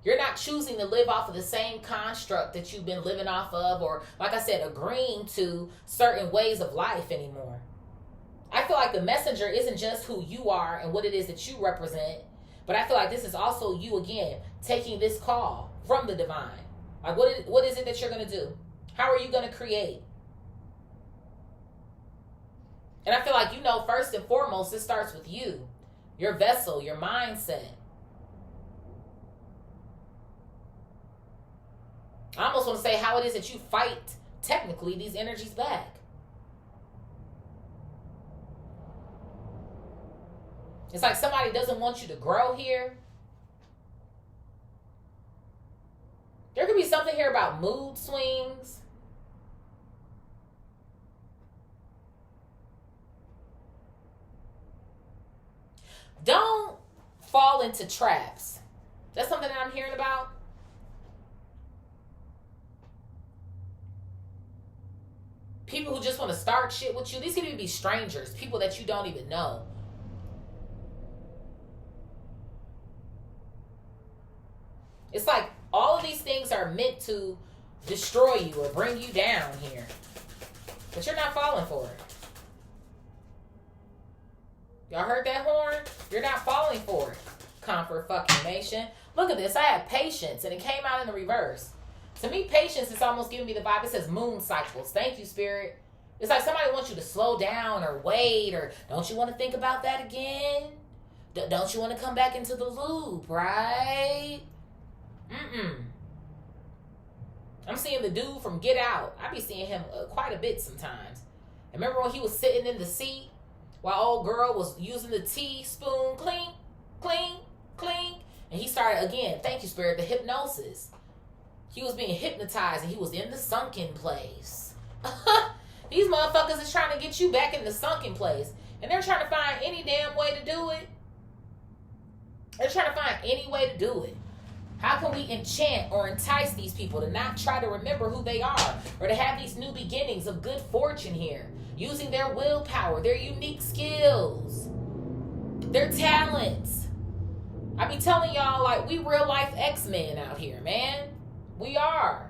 You're not choosing to live off of the same construct that you've been living off of, or, like I said, agreeing to certain ways of life anymore. I feel like the messenger isn't just who you are and what it is that you represent, but I feel like this is also you, again, taking this call from the divine. Like, what is it that you're going to do? How are you going to create? And I feel like, you know, first and foremost, it starts with you, your vessel, your mindset. I almost want to say how it is that you fight, technically, these energies back. It's like somebody doesn't want you to grow here. There could be something here about mood swings. Don't fall into traps. That's something that I'm hearing about. People who just want to start shit with you. These could even be strangers. People that you don't even know. It's like all of these things are meant to destroy you or bring you down here. But you're not falling for it. Y'all heard that horn? You're not falling for it. Comfort fucking nation. Look at this. I have patience and it came out in the reverse. To me, patience is almost giving me the vibe. It says moon cycles. Thank you, Spirit. It's like somebody wants you to slow down or wait, or don't you want to think about that again? Don't you want to come back into the loop, right? I'm seeing the dude from Get Out. I be seeing him quite a bit sometimes. And remember when he was sitting in the seat while old girl was using the teaspoon, clink, clink, clink, and he started again, thank you, Spirit, the hypnosis. He was being hypnotized and he was in the sunken place. These motherfuckers is trying to get you back in the sunken place. And they're trying to find any damn way to do it. They're trying to find any way to do it. How can we enchant or entice these people to not try to remember who they are, or to have these new beginnings of good fortune here? using their willpower, their unique skills, their talents. I be telling y'all, like, we real life X-Men out here, man. We are.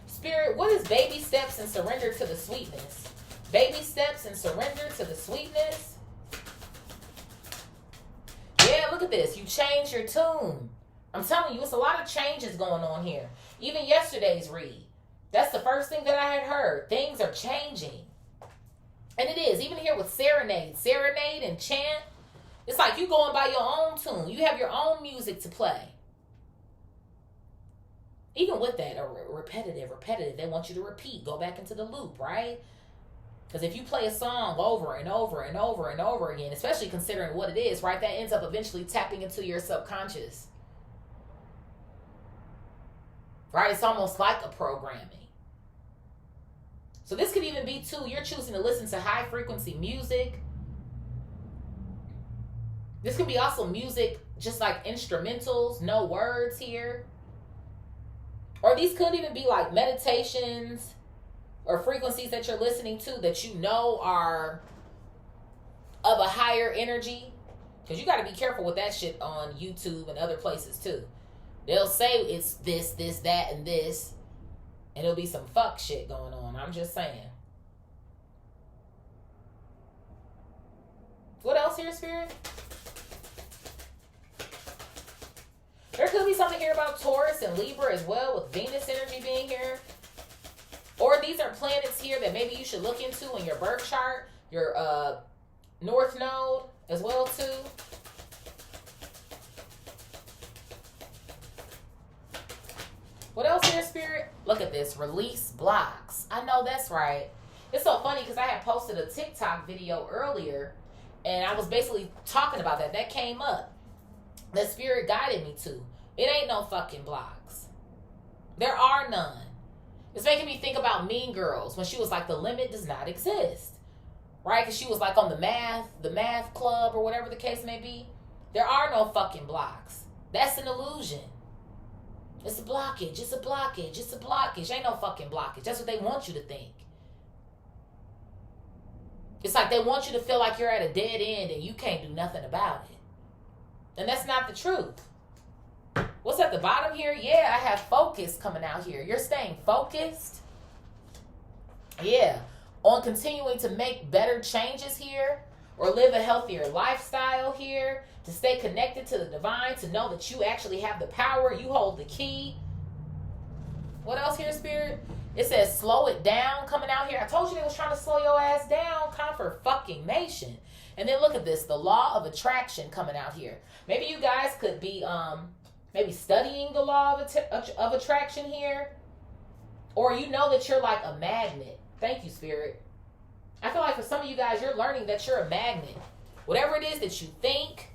Spirit, what is baby steps and surrender to the sweetness? Baby steps and surrender to the sweetness. Yeah, look at this. You changed your tune. I'm telling you, it's a lot of changes going on here. Even yesterday's read. That's the first thing that I had heard. Things are changing. And it is. Even here with serenade and chant. It's like you going by your own tune. You have your own music to play. Even with that, repetitive. They want you to repeat. Go back into the loop, right? Because if you play a song over and over and over and over again, especially considering what it is, right, that ends up eventually tapping into your subconscious. Right? It's almost like a programming. So this could even be, too, you're choosing to listen to high frequency music. This could be also music, just like instrumentals, no words here. Or these could even be like meditations or frequencies that you're listening to that you know are of a higher energy. Because you got to be careful with that shit on YouTube and other places too. They'll say it's this, that, and this. And it'll be some fuck shit going on. I'm just saying. What else here, Spirit? There could be something here about Taurus and Libra as well, with Venus energy being here. Or these are planets here that maybe you should look into in your birth chart, your North Node as well too. What else here, Spirit? Look at this. Release blocks. I know that's right. It's so funny because I had posted a TikTok video earlier and I was basically talking about that. That came up. That Spirit guided me to. It ain't no fucking blocks. There are none. It's making me think about Mean Girls when she was like, the limit does not exist. Right? Because she was like on the math club or whatever the case may be. There are no fucking blocks. That's an illusion. It's a blockage. It's a blockage. It's a blockage. Ain't no fucking blockage. That's what they want you to think. It's like they want you to feel like you're at a dead end and you can't do nothing about it. And that's not the truth. What's at the bottom here? Yeah, I have focus coming out here. You're staying focused. Yeah. On continuing to make better changes here. Or live a healthier lifestyle here. To stay connected to the divine. To know that you actually have the power. You hold the key. What else here, Spirit? It says slow it down coming out here. I told you they was trying to slow your ass down. Confirmation. And then look at this. The law of attraction coming out here. Maybe you guys could be maybe studying the law of attraction here. Or you know that you're like a magnet. Thank you, Spirit. I feel like for some of you guys, you're learning that you're a magnet. Whatever it is that you think,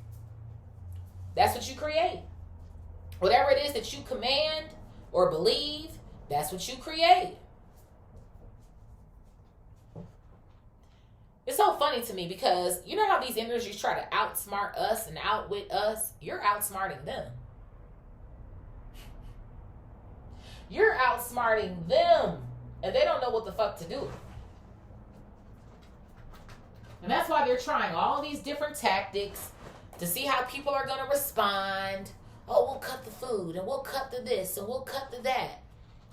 that's what you create. Whatever it is that you command or believe, that's what you create. It's so funny to me because you know how these energies try to outsmart us and outwit us? You're outsmarting them. You're outsmarting them. And they don't know what the fuck to do. And that's why they're trying all these different tactics to see how people are going to respond. Oh, we'll cut the food and we'll cut the this and we'll cut the that.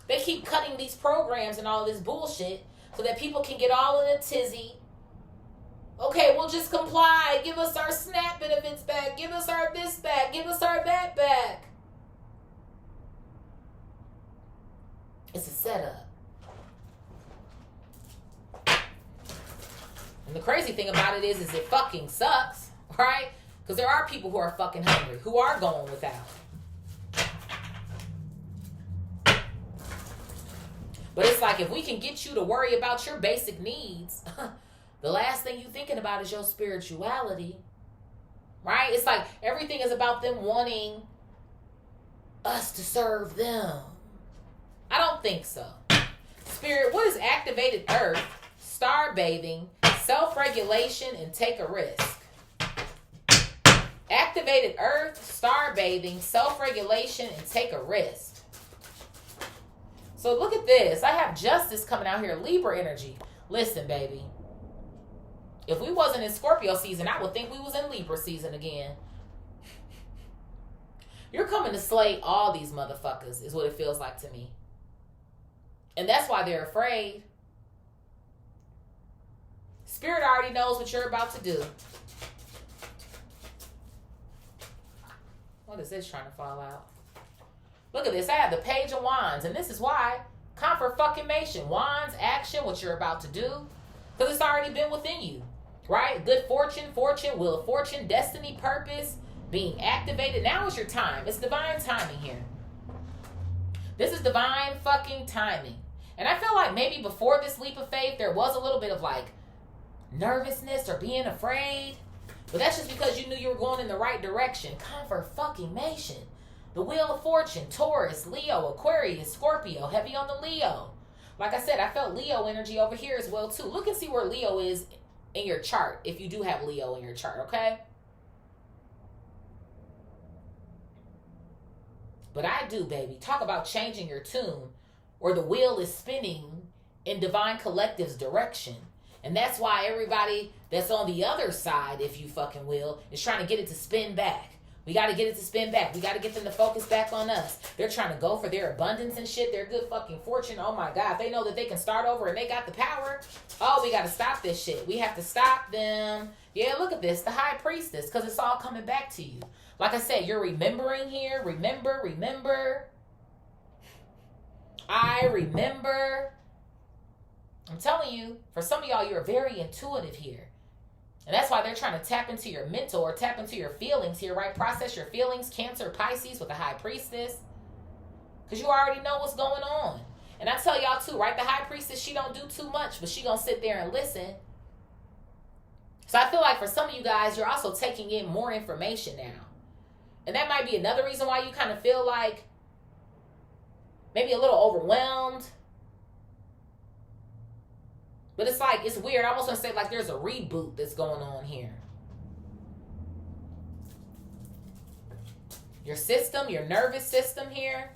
They keep cutting these programs and all this bullshit so that people can get all in a tizzy. Okay, we'll just comply. Give us our SNAP benefits back. Give us our this back. Give us our that back. It's a setup. And the crazy thing about it is it fucking sucks, right? Because there are people who are fucking hungry, who are going without. But it's like if we can get you to worry about your basic needs, the last thing you're thinking about is your spirituality, right? It's like everything is about them wanting us to serve them. I don't think so. Spirit, what is activated earth, star bathing, self-regulation, and take a risk? Activated earth, star bathing, self-regulation, and take a risk. So look at this. I have justice coming out here. Libra energy. Listen, baby. If we wasn't in Scorpio season, I would think we was in Libra season again. You're coming to slay all these motherfuckers, is what it feels like to me. And that's why they're afraid. Spirit already knows what you're about to do. What is this trying to fall out? Look at this. I have the Page of Wands. And this is why. Confirmation. Wands, action, what you're about to do. Because it's already been within you. Right? Good fortune, wheel of fortune, destiny, purpose, being activated. Now is your time. It's divine timing here. This is divine fucking timing. And I feel like maybe before this leap of faith, there was a little bit of like nervousness or being afraid. But that's just because you knew you were going in the right direction. Confirmation. The Wheel of Fortune, Taurus, Leo, Aquarius, Scorpio, heavy on the Leo. Like I said, I felt Leo energy over here as well too. Look and see where Leo is in your chart, if you do have Leo in your chart, okay? But I do, baby. Talk about changing your tune, or the wheel is spinning in Divine Collective's direction. And that's why everybody that's on the other side, if you fucking will, is trying to get it to spin back. We got to get it to spin back. We got to get them to focus back on us. They're trying to go for their abundance and shit, their good fucking fortune. Oh my God. They know that they can start over and they got the power. Oh, we got to stop this shit. We have to stop them. Yeah, look at this. The High Priestess, because it's all coming back to you. Like I said, you're remembering here. Remember. I remember. I'm telling you, for some of y'all, you're very intuitive here. And that's why they're trying to tap into your mental or tap into your feelings here, right? Process your feelings. Cancer, Pisces with the High Priestess. Because you already know what's going on. And I tell y'all too, right? The High Priestess, she don't do too much, but she gonna sit there and listen. So I feel like for some of you guys, you're also taking in more information now. And that might be another reason why you kind of feel like maybe a little overwhelmed. But it's like, it's weird. I almost want to say like there's a reboot that's going on here. Your system, your nervous system here.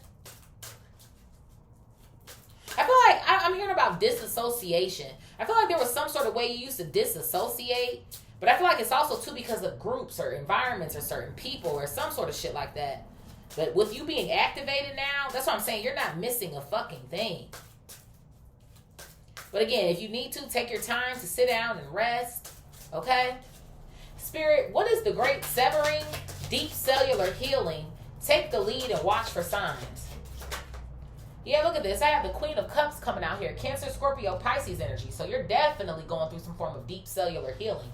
I feel like I'm hearing about disassociation. I feel like there was some sort of way you used to disassociate. But I feel like it's also too because of groups or environments or certain people or some sort of shit like that. But with you being activated now, that's what I'm saying. You're not missing a fucking thing. But again, if you need to, take your time to sit down and rest. Okay? Spirit, what is the great severing, deep cellular healing? Take the lead and watch for signs. Yeah, look at this. I have the Queen of Cups coming out here. Cancer, Scorpio, Pisces energy. So you're definitely going through some form of deep cellular healing.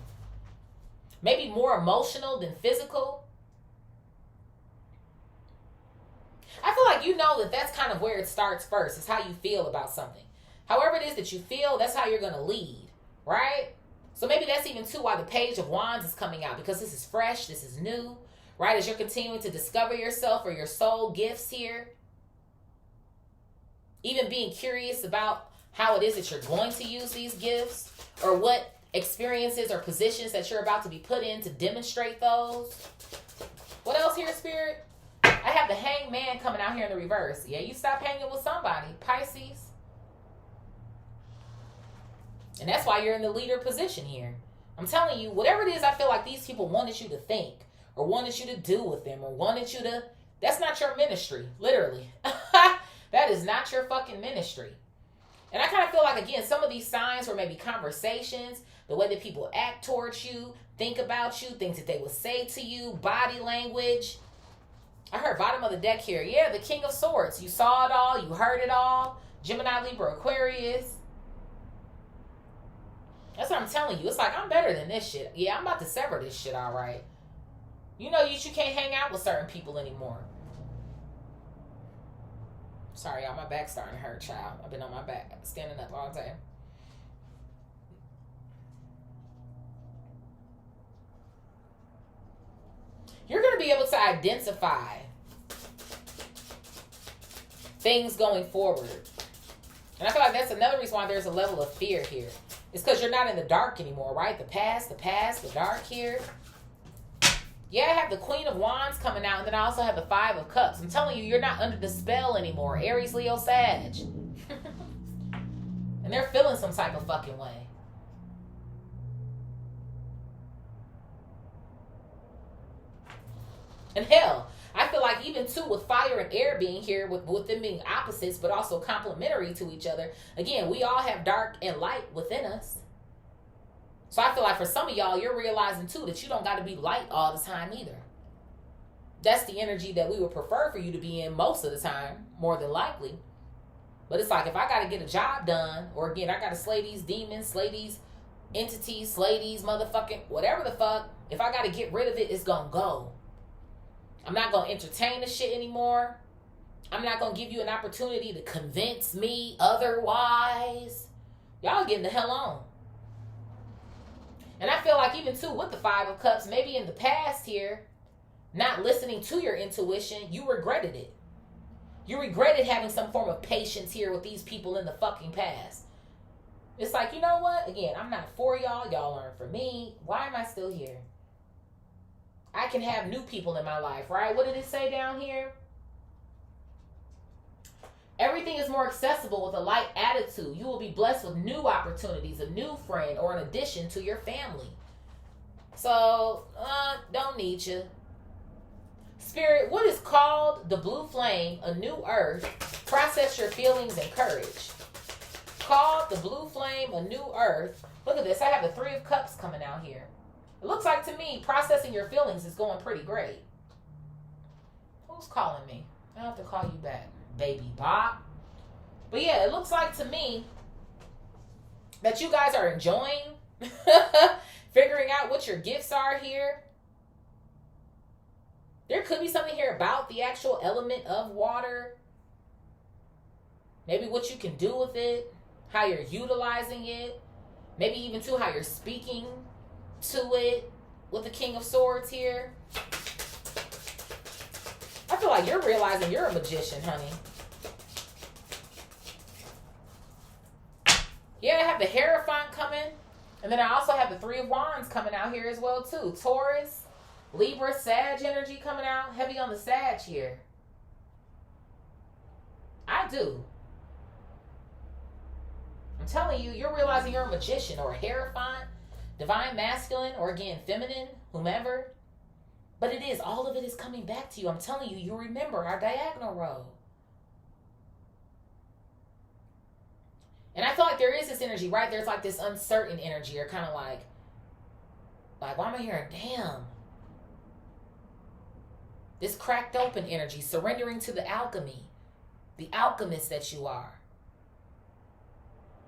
Maybe more emotional than physical. I feel like you know that that's kind of where it starts first. It's how you feel about something. However it is that you feel, that's how you're going to lead, right? So maybe that's even too why the Page of Wands is coming out, because this is fresh, this is new, right? As you're continuing to discover yourself or your soul gifts here. Even being curious about how it is that you're going to use these gifts, or what experiences or positions that you're about to be put in to demonstrate those. What else here, Spirit? I have the Hanged Man coming out here in the reverse. Yeah, you stop hanging with somebody, Pisces. And that's why you're in the leader position here. I'm telling you, whatever it is I feel like these people wanted you to think, or wanted you to do with them, or wanted you to, that's not your ministry, literally. That is not your fucking ministry. And I kind of feel like, again, some of these signs were maybe conversations, the way that people act towards you, think about you, things that they would say to you, body language. I heard bottom of the deck here. Yeah, the King of Swords. You saw it all. You heard it all. Gemini, Libra, Aquarius. That's what I'm telling you. It's like, I'm better than this shit. Yeah, I'm about to sever this shit, all right. You know you can't hang out with certain people anymore. Sorry, y'all. My back's starting to hurt, child. I've been on my back, standing up all day. You're going to be able to identify things going forward. And I feel like that's another reason why there's a level of fear here. It's because you're not in the dark anymore, right? The past, the dark here. Yeah, I have the Queen of Wands coming out, and then I also have the Five of Cups. I'm telling you, you're not under the spell anymore. Aries, Leo, Sag. And And they're feeling some type of fucking way. And hell, I feel like even too with fire and air being here, with them being opposites but also complementary to each other. Again, we all have dark and light within us. So I feel like for some of y'all, you're realizing too that you don't got to be light all the time either. That's the energy that we would prefer for you to be in most of the time, more than likely. But it's like, if I got to get a job done, or again, I got to slay these demons, slay these entities, slay these motherfucking whatever the fuck, if I got to get rid of it, it's going to go. I'm not going to entertain the shit anymore. I'm not going to give you an opportunity to convince me otherwise. Y'all getting the hell on. And I feel like even too with the Five of Cups, maybe in the past here, not listening to your intuition, you regretted it. You regretted having some form of patience here with these people in the fucking past. It's like, you know what? Again, I'm not for y'all. Y'all aren't for me. Why am I still here? I can have new people in my life, right? What did it say down here? Everything is more accessible with a light attitude. You will be blessed with new opportunities, a new friend, or an addition to your family. So, don't need you. Spirit, what is called the blue flame, a new earth? Process your feelings and courage. Called the blue flame, a new earth. Look at this. I have the Three of Cups coming out here. It looks like to me, processing your feelings is going pretty great. Who's calling me? I'll have to call you back, baby Bob. But yeah, it looks like to me that you guys are enjoying figuring out what your gifts are here. There could be something here about the actual element of water. Maybe what you can do with it, how you're utilizing it. Maybe even too how you're speaking to it with the King of Swords here. I feel like you're realizing you're a magician, honey. Yeah, I have the Hierophant coming. And then I also have the Three of Wands coming out here as well too. Taurus, Libra, Sag energy coming out. Heavy on the Sag here. I do. I'm telling you, you're realizing you're a magician or a Hierophant, divine masculine, or again, feminine, whomever. But it is, all of it is coming back to you. I'm telling you, you remember our diagonal row. And I feel like there is this energy, right? There's like this uncertain energy, or kind of like, why am I hearing, damn? This cracked open energy, surrendering to the alchemy, the alchemist that you are.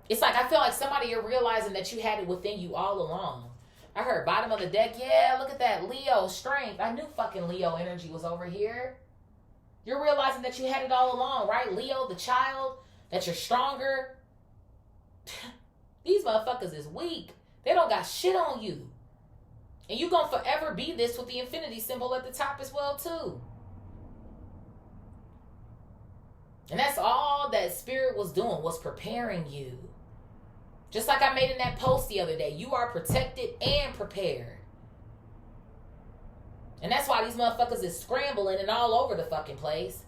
It's like, I feel like somebody, you're realizing that you had it within you all along. I heard bottom of the deck. Yeah, look at that. Leo, strength. I knew fucking Leo energy was over here. You're realizing that you had it all along, right? Leo, the child, that you're stronger. These motherfuckers is weak. They don't got shit on you. And you gonna forever be this with the infinity symbol at the top as well, too. And that's all that Spirit was doing, was preparing you. Just like I made in that post the other day. You are protected and prepared. And that's why these motherfuckers is scrambling and all over the fucking place.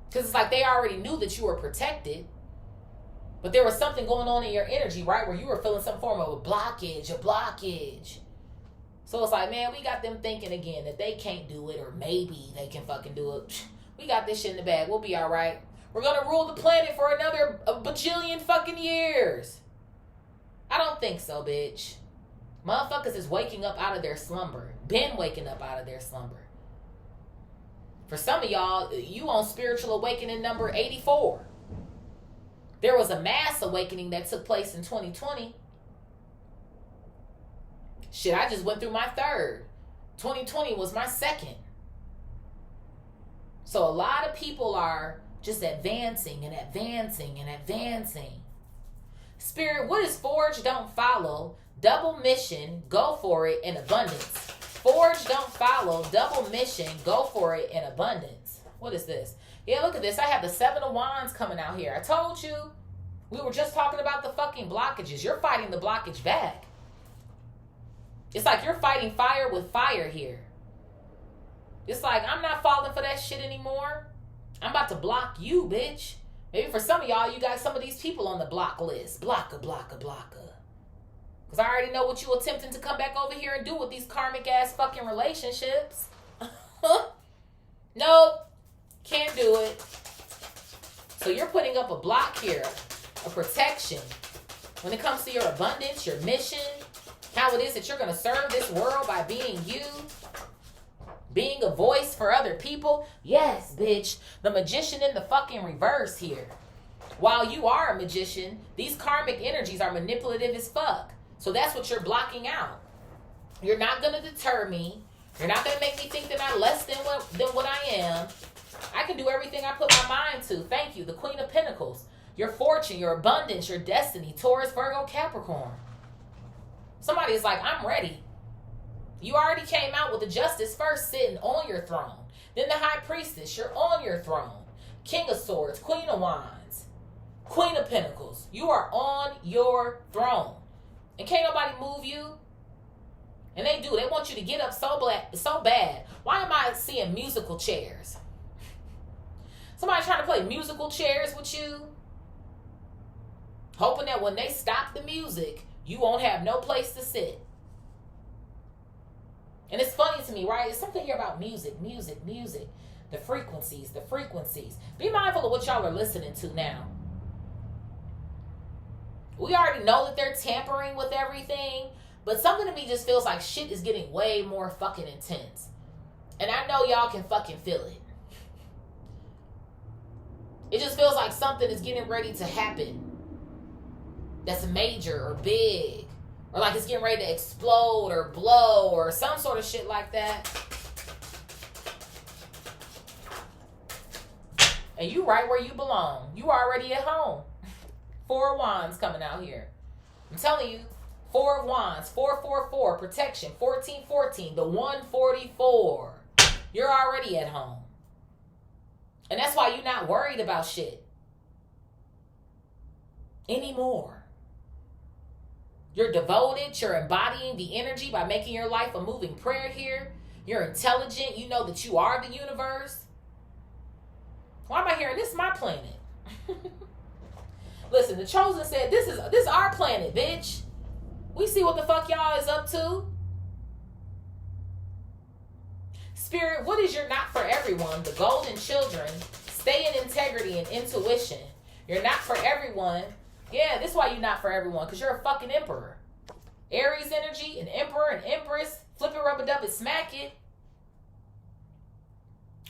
Because it's like they already knew that you were protected. But there was something going on in your energy, right? Where you were feeling some form of a blockage. So it's like, man, we got them thinking again that they can't do it. Or maybe they can fucking do it. We got this shit in the bag. We'll be all right. We're going to rule the planet for another bajillion fucking years. I don't think so, bitch. Motherfuckers is waking up out of their slumber. Been waking up out of their slumber. For some of y'all, you on spiritual awakening number 84. There was a mass awakening that took place in 2020. Shit, I just went through my third. 2020 was my second. So a lot of people are just advancing and advancing and advancing. Spirit, what is forge, don't follow? Double mission, go for it in abundance. Forge, don't follow. Double mission, go for it in abundance. What is this? Yeah, look at this. I have the Seven of Wands coming out here. I told you. We were just talking about the fucking blockages. You're fighting the blockage back. It's like you're fighting fire with fire here. It's like, I'm not falling for that shit anymore. I'm about to block you, bitch. Maybe for some of y'all, you got some of these people on the block list. Blocker, blocker, blocker. Because I already know what you attempting to come back over here and do with these karmic ass fucking relationships. Nope. Can't do it. So you're putting up a block here. A protection. When it comes to your abundance, your mission, how it is that you're going to serve this world by being you. Being a voice for other people. Yes, bitch. The magician in the fucking reverse here. While you are a magician, these karmic energies are manipulative as fuck. So that's what you're blocking out. You're not going to deter me. You're not going to make me think that I'm less than what I am. I can do everything I put my mind to. Thank you. The Queen of Pentacles. Your fortune, your abundance, your destiny. Taurus, Virgo, Capricorn. Somebody is like, I'm ready. You already came out with the Justice first sitting on your throne. Then the High Priestess, you're on your throne. King of Swords, Queen of Wands, Queen of Pentacles. You are on your throne. And can't nobody move you. And they do. They want you to get up so bad. Why am I seeing musical chairs? Somebody trying to play musical chairs with you. Hoping that when they stop the music, you won't have no place to sit. And it's funny to me, right? It's something here about music. The frequencies. Be mindful of what y'all are listening to now. We already know that they're tampering with everything, but something to me just feels like shit is getting way more fucking intense. And I know y'all can fucking feel it. It just feels like something is getting ready to happen that's major or big. Or like it's getting ready to explode or blow or some sort of shit like that. And you right where you belong. You already at home. 4 of Wands coming out here. I'm telling you. 4 of Wands. 444. Protection. 1414. The 144. You're already at home. And that's why you're not worried about shit. Anymore. You're devoted. You're embodying the energy by making your life a moving prayer here. You're intelligent. You know that you are the universe. Why am I hearing this is my planet? Listen, the Chosen said, this is our planet, bitch. We see what the fuck y'all is up to. Spirit, what is your not for everyone? The golden children. Stay in integrity and intuition. You're not for everyone. Yeah, this is why you're not for everyone. Because you're a fucking emperor. Aries energy, an emperor, an empress. Flip it, rub it, dub it, smack it.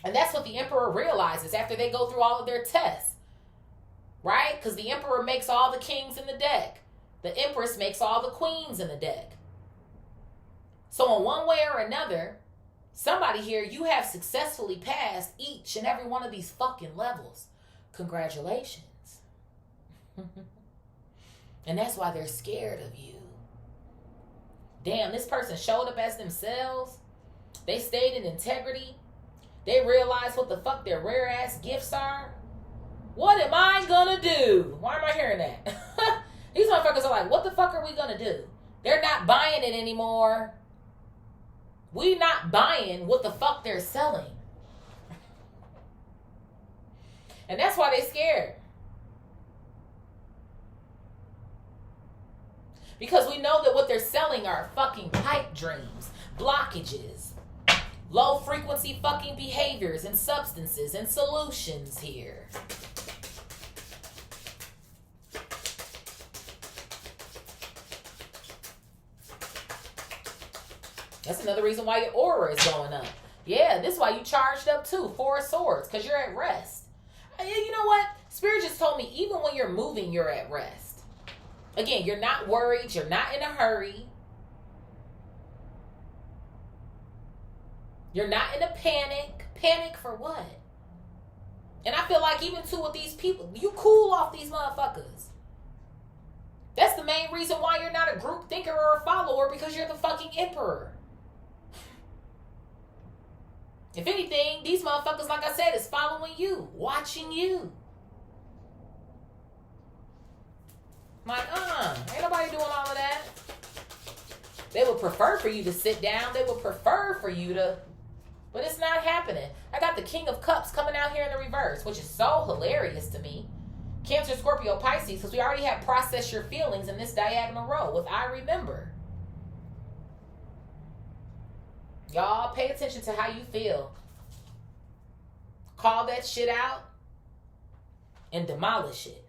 And that's what the emperor realizes after they go through all of their tests. Right? Because the emperor makes all the kings in the deck. The empress makes all the queens in the deck. So in one way or another, somebody here, you have successfully passed each and every one of these fucking levels. Congratulations. And that's why they're scared of you. Damn, this person showed up as themselves. They stayed in integrity. They realized what the fuck their rare ass gifts are. What am I gonna do? Why am I hearing that? These motherfuckers are like, what the fuck are we gonna do? They're not buying it anymore. We not buying what the fuck they're selling. And that's why they scared. Because we know that what they're selling are fucking pipe dreams, blockages, low frequency fucking behaviors and substances and solutions here. That's another reason why your aura is going up. Yeah, this is why you charged up too. 4 of Swords, because you're at rest. You know what? Spirit just told me even when you're moving, you're at rest. Again, you're not worried. You're not in a hurry. You're not in a panic. Panic for what? And I feel like even too with these people, you cool off these motherfuckers. That's the main reason why you're not a group thinker or a follower, because you're the fucking emperor. If anything, these motherfuckers, like I said, is following you, watching you. Like, ain't nobody doing all of that. They would prefer for you to sit down. They would prefer for you to, but it's not happening. I got the King of Cups coming out here in the reverse, which is so hilarious to me. Cancer, Scorpio, Pisces, because we already have processed your feelings in this diagonal row with I remember. Y'all pay attention to how you feel. Call that shit out and demolish it.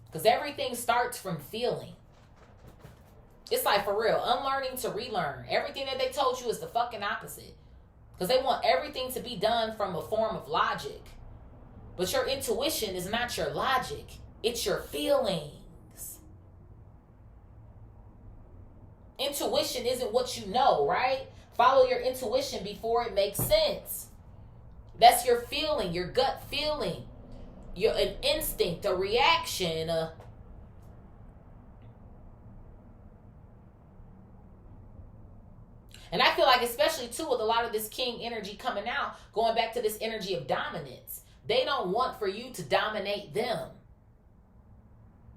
Because everything starts from feeling. It's like, for real, unlearning to relearn. Everything that they told you is the fucking opposite. Because they want everything to be done from a form of logic. But your intuition is not your logic. It's your feelings. Intuition isn't what you know, right? Follow your intuition before it makes sense. That's your feeling, your gut feeling. An instinct, a reaction. And I feel like, especially too, with a lot of this king energy coming out, going back to this energy of dominance, they don't want for you to dominate them.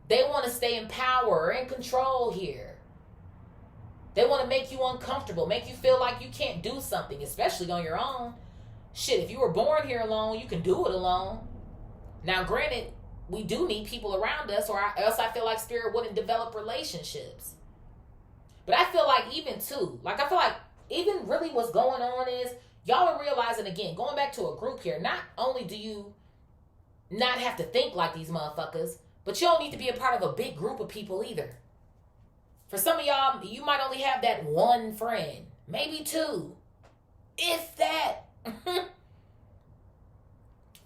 They want to stay in power or in control here. They want to make you uncomfortable, make you feel like you can't do something, especially on your own. Shit, if you were born here alone, you can do it alone. Now, granted, we do need people around us, or else I feel like spirit wouldn't develop relationships. But I feel like even really what's going on is, y'all are realizing, again, going back to a group here, not only do you not have to think like these motherfuckers, but you don't need to be a part of a big group of people either. For some of y'all, you might only have that one friend, maybe two, if that.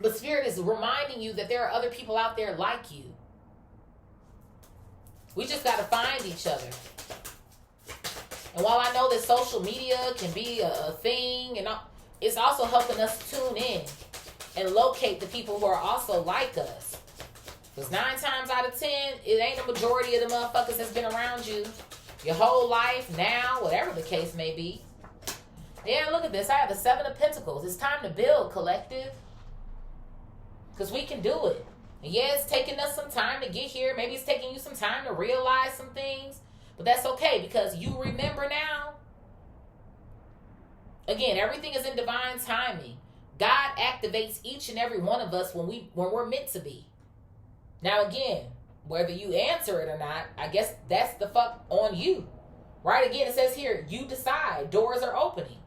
But spirit is reminding you that there are other people out there like you. We just got to find each other. And while I know that social media can be a thing, and it's also helping us tune in and locate the people who are also like us. Because 9 times out of 10, it ain't the majority of the motherfuckers that's been around you your whole life, now, whatever the case may be. Yeah, look at this. I have the 7 of Pentacles. It's time to build, collective. Because we can do it. And yeah, it's taking us some time to get here. Maybe it's taking you some time to realize some things. But that's okay, because you remember now. Again, everything is in divine timing. God activates each and every one of us when we're meant to be. Now again, whether you answer it or not, I guess that's the fuck on you. Right? Again, it says here, you decide. Doors are opening.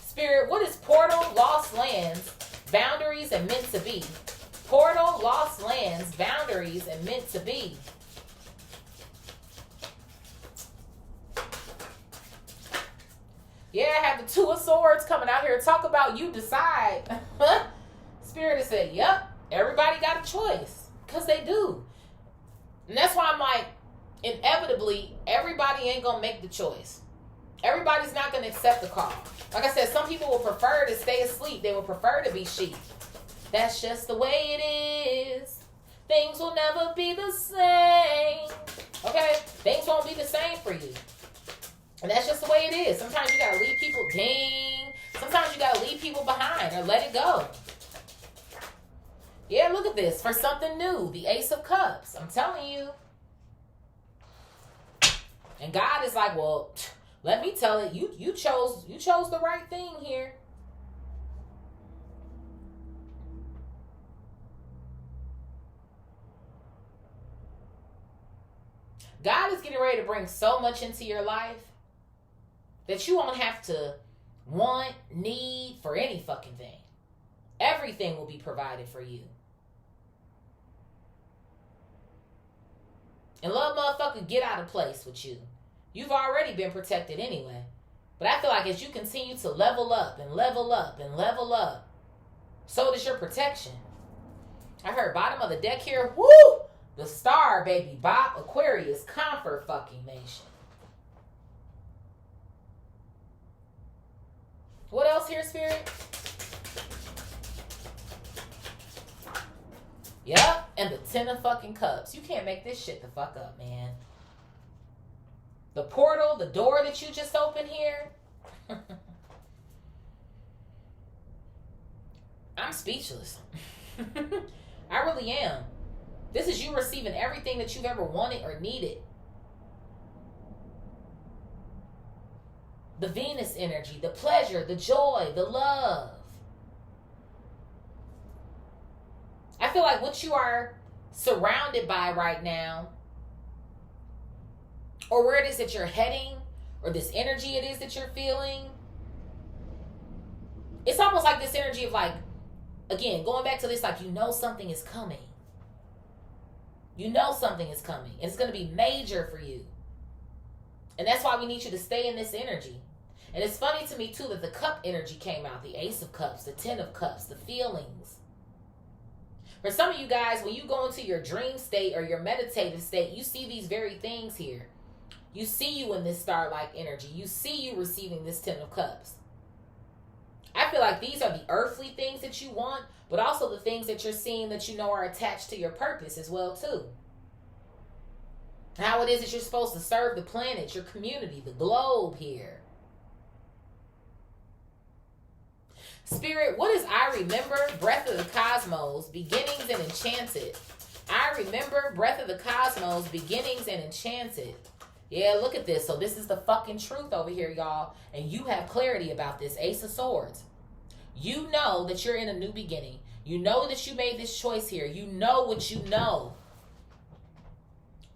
Spirit, what is portal, lost lands, boundaries, and meant to be? Portal, lost lands, boundaries, and meant to be. Yeah, I have the 2 of Swords coming out here. Talk about you decide. Spirit has said, yep, everybody got a choice. Because they do. And that's why I'm like, inevitably, everybody ain't going to make the choice. Everybody's not going to accept the call. Like I said, some people will prefer to stay asleep. They will prefer to be sheep. That's just the way it is. Things will never be the same. Okay? Things won't be the same for you. And that's just the way it is. Sometimes you got to leave people, sometimes you got to leave people behind or let it go. Yeah, look at this. For something new, the Ace of Cups. I'm telling you. And God is like, well, let me tell it. You chose the right thing here. God is getting ready to bring so much into your life that you won't have to want, need for any fucking thing. Everything will be provided for you. And love motherfucker, get out of place with you. You've already been protected anyway. But I feel like as you continue to level up and level up and level up, so does your protection. I heard bottom of the deck here. Woo! The star, baby. Bob, Aquarius, comfort fucking nation. What else here, Spirit? Yep, and the 10 of fucking Cups. You can't make this shit the fuck up, man. The portal, the door that you just opened here. I'm speechless. I really am. This is you receiving everything that you've ever wanted or needed. The Venus energy, the pleasure, the joy, the love. I feel like what you are surrounded by right now, or where it is that you're heading, or this energy it is that you're feeling, it's almost like this energy of like, again, going back to this, like, you know something is coming. You know something is coming. And it's going to be major for you. And that's why we need you to stay in this energy. And it's funny to me, too, that the cup energy came out. The Ace of Cups, the Ten of Cups, the feelings. For some of you guys, when you go into your dream state or your meditative state, you see these very things here. You see you in this star-like energy. You see you receiving this Ten of Cups. I feel like these are the earthly things that you want, but also the things that you're seeing that you know are attached to your purpose as well, too. How it is that you're supposed to serve the planet, your community, the globe here. Spirit, what is I remember? Breath of the cosmos, beginnings and enchanted. I remember, breath of the cosmos, beginnings and enchanted. Yeah, look at this. So this is the fucking truth over here, y'all. And you have clarity about this. Ace of Swords. You know that you're in a new beginning. You know that you made this choice here. You know what you know.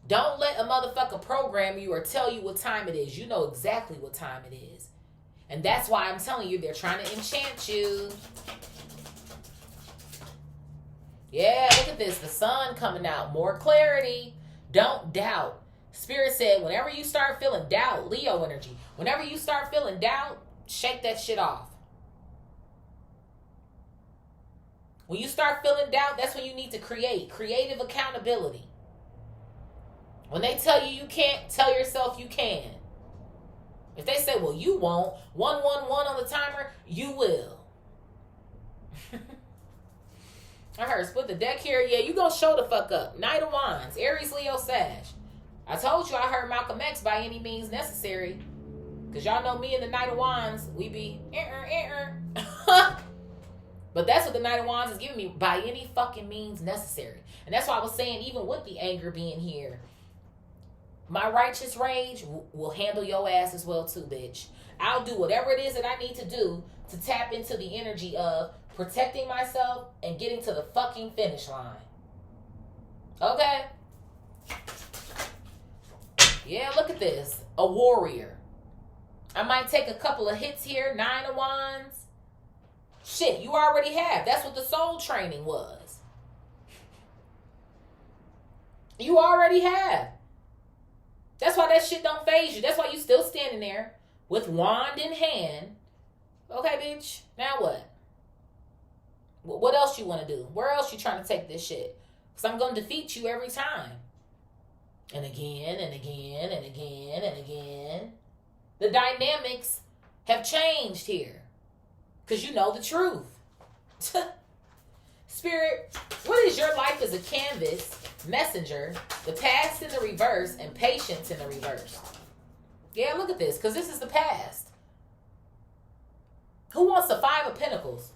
Don't let a motherfucker program you or tell you what time it is. You know exactly what time it is. And that's why I'm telling you, they're trying to enchant you. Yeah, look at this. The sun coming out. More clarity. Don't doubt. Spirit said, whenever you start feeling doubt, Leo energy, whenever you start feeling doubt, shake that shit off. When you start feeling doubt, that's when you need to create. Creative accountability. When they tell you you can't, tell yourself you can. If they say, well, you won't, 111 on the timer, you will. I heard split the deck here. Yeah, you gonna show the fuck up. Knight of Wands, Aries, Leo, Sag. I told you I heard Malcolm X, by any means necessary. Because y'all know me and the Knight of Wands, we be But that's what the Knight of Wands is giving me, by any fucking means necessary. And that's why I was saying, even with the anger being here, my righteous rage will handle your ass as well too, bitch. I'll do whatever it is that I need to do to tap into the energy of protecting myself and getting to the fucking finish line. Okay? Yeah, look at this. A warrior. I might take a couple of hits here. 9 of Wands. Shit, you already have. That's what the soul training was. You already have. That's why that shit don't faze you. That's why you still standing there with wand in hand. Okay, bitch. Now what? What else you want to do? Where else you trying to take this shit? Because I'm going to defeat you every time. And again, and again, and again, and again. The dynamics have changed here. Because you know the truth. Spirit, what is your life as a canvas, messenger, the past in the reverse, and patience in the reverse? Yeah, look at this, because this is the past. Who wants the 5 of Pentacles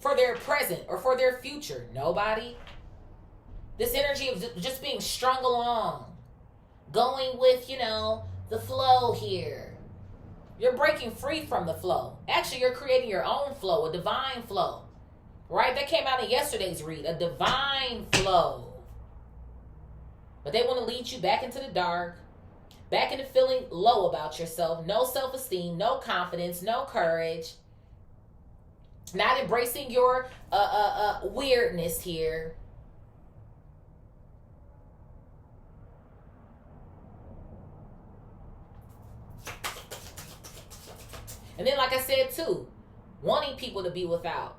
for their present or for their future? Nobody. This energy of just being strung along, going with, the flow here. You're breaking free from the flow. Actually, you're creating your own flow, a divine flow. Right? That came out in yesterday's read, a divine flow. But they want to lead you back into the dark, back into feeling low about yourself, no self-esteem, no confidence, no courage, not embracing your weirdness here. And then, like I said, too, wanting people to be without.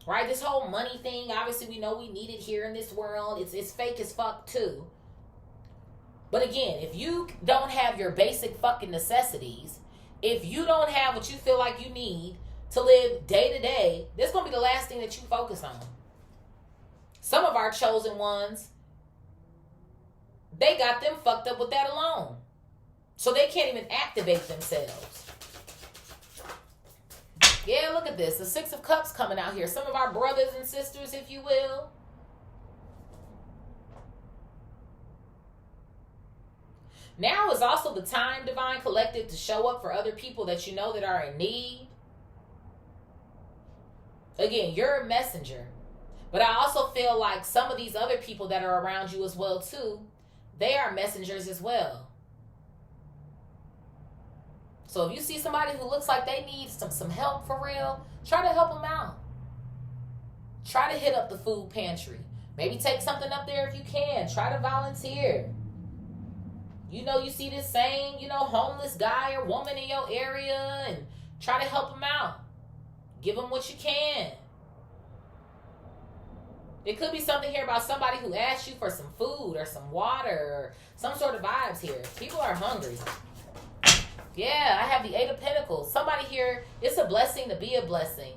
Right? This whole money thing, obviously we know we need it here in this world. It's fake as fuck, too. But again, if you don't have your basic fucking necessities, if you don't have what you feel like you need to live day to day, this is going to be the last thing that you focus on. Some of our chosen ones, they got them fucked up with that alone. So they can't even activate themselves. Yeah, look at this. The 6 of Cups coming out here. Some of our brothers and sisters, if you will. Now is also the time, Divine Collective, to show up for other people that you know that are in need. Again, you're a messenger. But I also feel like some of these other people that are around you as well too, they are messengers as well. So if you see somebody who looks like they need some help for real, try to help them out. Try to hit up the food pantry. Maybe take something up there if you can. Try to volunteer. You know, you see this same, homeless guy or woman in your area and try to help them out. Give them what you can. There could be something here about somebody who asked you for some food or some water or some sort of vibes here. People are hungry. Yeah, I have the 8 of Pentacles. Somebody here, it's a blessing to be a blessing.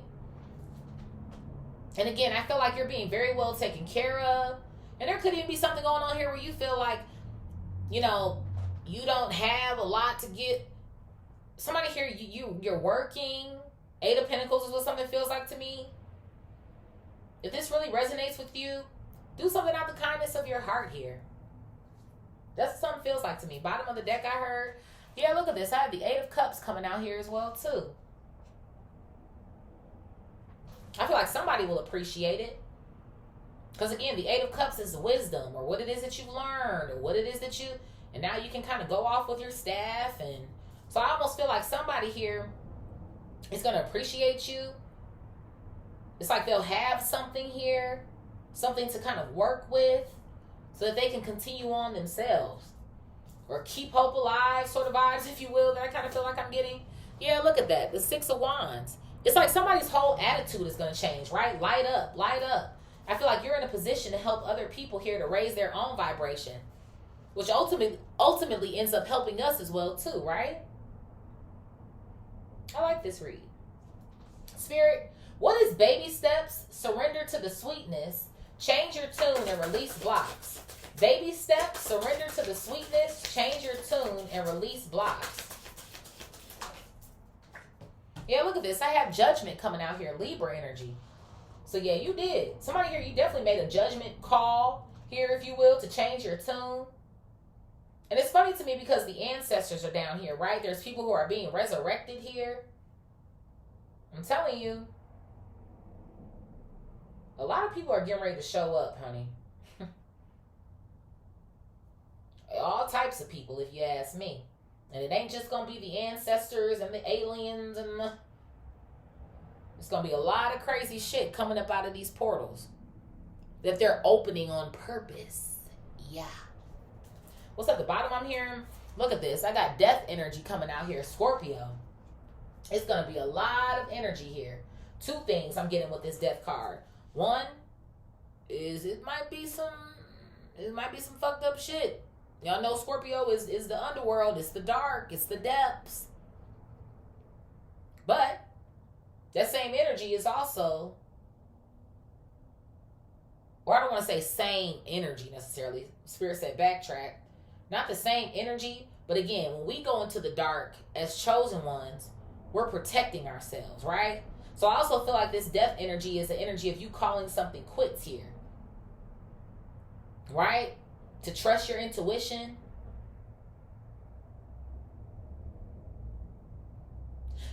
And again, I feel like you're being very well taken care of. And there could even be something going on here where you feel like, you don't have a lot to get. Somebody here, you're working. 8 of Pentacles is what something feels like to me. If this really resonates with you, do something out of the kindness of your heart here. That's what something feels like to me. Bottom of the deck I heard. Yeah, look at this. I have the 8 of Cups coming out here as well too. I feel like somebody will appreciate it. Because again, the 8 of Cups is wisdom, or what it is that you learned, or what it is that you, and now you can kind of go off with your staff. And so I almost feel like somebody here is going to appreciate you. It's like they'll have something here, something to kind of work with, so that they can continue on themselves. Or keep hope alive, sort of vibes, if you will, that I kind of feel like I'm getting. Yeah, look at that. The 6 of Wands. It's like somebody's whole attitude is going to change, right? Light up, light up. I feel like you're in a position to help other people here to raise their own vibration, which ultimately ends up helping us as well too, right? I like this read. Spirit, what is baby steps? Surrender to the sweetness. Change your tune and release blocks. Baby steps, surrender to the sweetness, change your tune, and release blocks. Yeah, look at this. I have judgment coming out here, Libra energy. So yeah, you did. Somebody here, you definitely made a judgment call here, if you will, to change your tune. And it's funny to me because the ancestors are down here, right? There's people who are being resurrected here. I'm telling you. A lot of people are getting ready to show up, honey. All types of people, if you ask me. And it ain't just going to be the ancestors and the aliens and the... It's going to be a lot of crazy shit coming up out of these portals that they're opening on purpose. Yeah. What's at the bottom I'm hearing? Look at this. I got death energy coming out here. Scorpio. It's going to be a lot of energy here. 2 things I'm getting with this death card. One is it might be some fucked up shit. Y'all know Scorpio is the underworld. It's the dark. It's the depths. But that same energy is also, or I don't want to say same energy necessarily. Spirit said backtrack. Not the same energy, but again, when we go into the dark as chosen ones, we're protecting ourselves, right? So I also feel like this death energy is the energy of you calling something quits here. Right? To trust your intuition.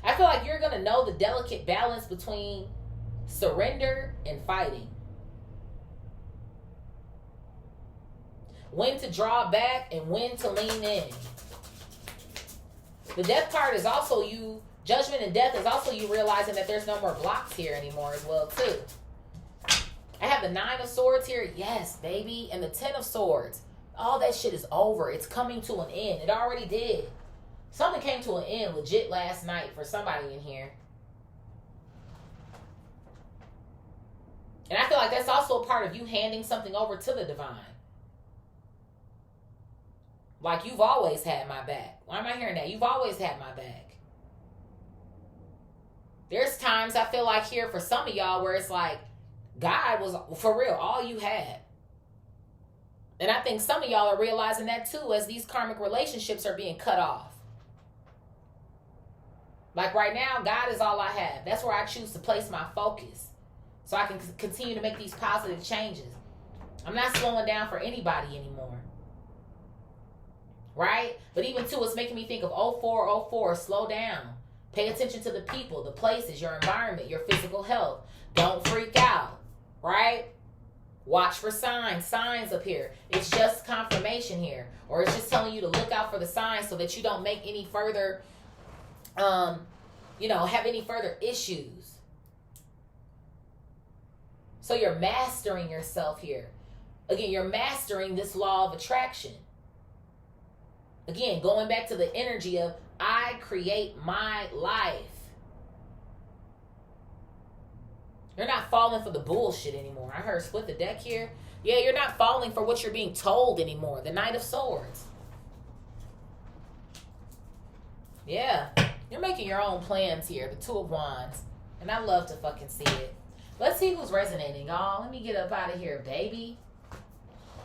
I feel like you're going to know the delicate balance between surrender and fighting. When to draw back and when to lean in. The death card is also you, judgment and death is also you realizing that there's no more blocks here anymore as well too. I have the 9 of Swords here. Yes, baby. And the 10 of Swords. All that shit is over. It's coming to an end. It already did. Something came to an end legit last night for somebody in here. And I feel like that's also a part of you handing something over to the divine. Like, you've always had my back. Why am I hearing that? You've always had my back. There's times I feel like here for some of y'all where it's like, God was, for real, all you had. And I think some of y'all are realizing that too as these karmic relationships are being cut off. Like right now, God is all I have. That's where I choose to place my focus. So I can continue to make these positive changes. I'm not slowing down for anybody anymore. Right? But even too, it's making me think of 0404, slow down. Pay attention to the people, the places, your environment, your physical health. Don't freak out, right? Watch for signs up here. It's just confirmation here. Or it's just telling you to look out for the signs so that you don't make any further, have any further issues. So you're mastering yourself here. Again, you're mastering this law of attraction. Again, going back to the energy of I create my life. You're not falling for the bullshit anymore. I heard split the deck here. Yeah, you're not falling for what you're being told anymore. The Knight of Swords. Yeah, you're making your own plans here. The Two of Wands. And I love to fucking see it. Let's see who's resonating, y'all. Let me get up out of here, baby.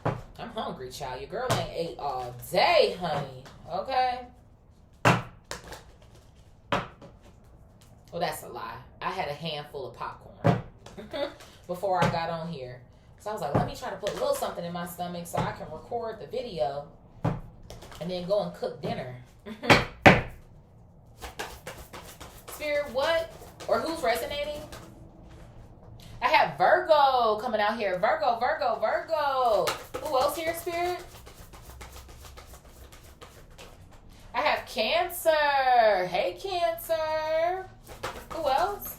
I'm hungry, child. Your girl ain't ate all day, honey. Okay? Well, that's a lie. I had a handful of popcorn before I got on here. So I was like, let me try to put a little something in my stomach so I can record the video and then go and cook dinner. Spirit, what? Or who's resonating? I have Virgo coming out here. Virgo. Who else here, Spirit? I have Cancer. Hey, Cancer. Who else?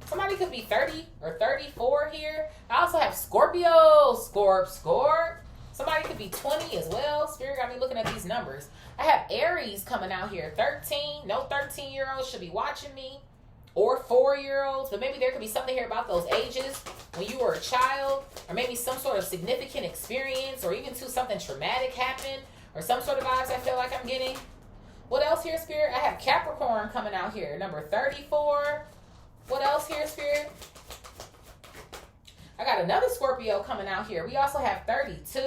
Somebody could be 30 or 34 here. I also have Scorpio. Scorp. Somebody could be 20 as well. Spirit got me looking at these numbers. I have Aries coming out here. 13. No 13-year-olds should be watching me. Or 4-year-olds. But maybe there could be something here about those ages when you were a child. Or maybe some sort of significant experience. Or even something traumatic happened. Or some sort of vibes I feel like I'm getting. What else here, Spirit? I have Capricorn coming out here. Number 34. What else here, Spirit? I got another Scorpio coming out here. We also have 32.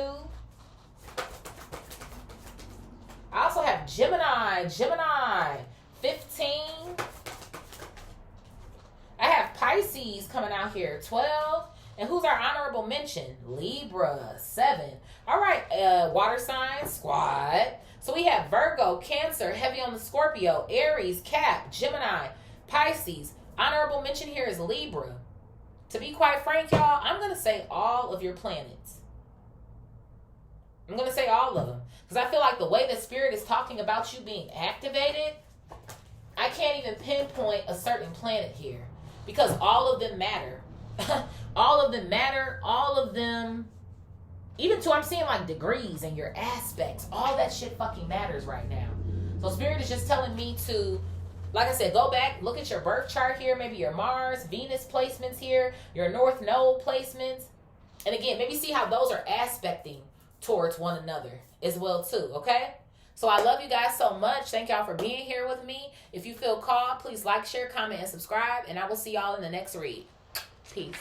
I also have Gemini. 15. I have Pisces coming out here. 12. And who's our honorable mention? Libra. 7. All right, water signs, squad. So we have Virgo, Cancer, heavy on the Scorpio, Aries, Cap, Gemini, Pisces. Honorable mention here is Libra. To be quite frank, y'all, I'm going to say all of your planets. I'm going to say all of them. Because I feel like the way the Spirit is talking about you being activated, I can't even pinpoint a certain planet here. Because all of them matter. All of them matter. All of them, even to I'm seeing like degrees and your aspects. All that shit fucking matters right now. So Spirit is just telling me to, like I said, go back, look at your birth chart here, maybe your Mars, Venus placements here, your North Node placements. And again, maybe see how those are aspecting towards one another as well too, okay? So I love you guys so much. Thank y'all for being here with me. If you feel called, please like, share, comment, and subscribe. And I will see y'all in the next read. Peace.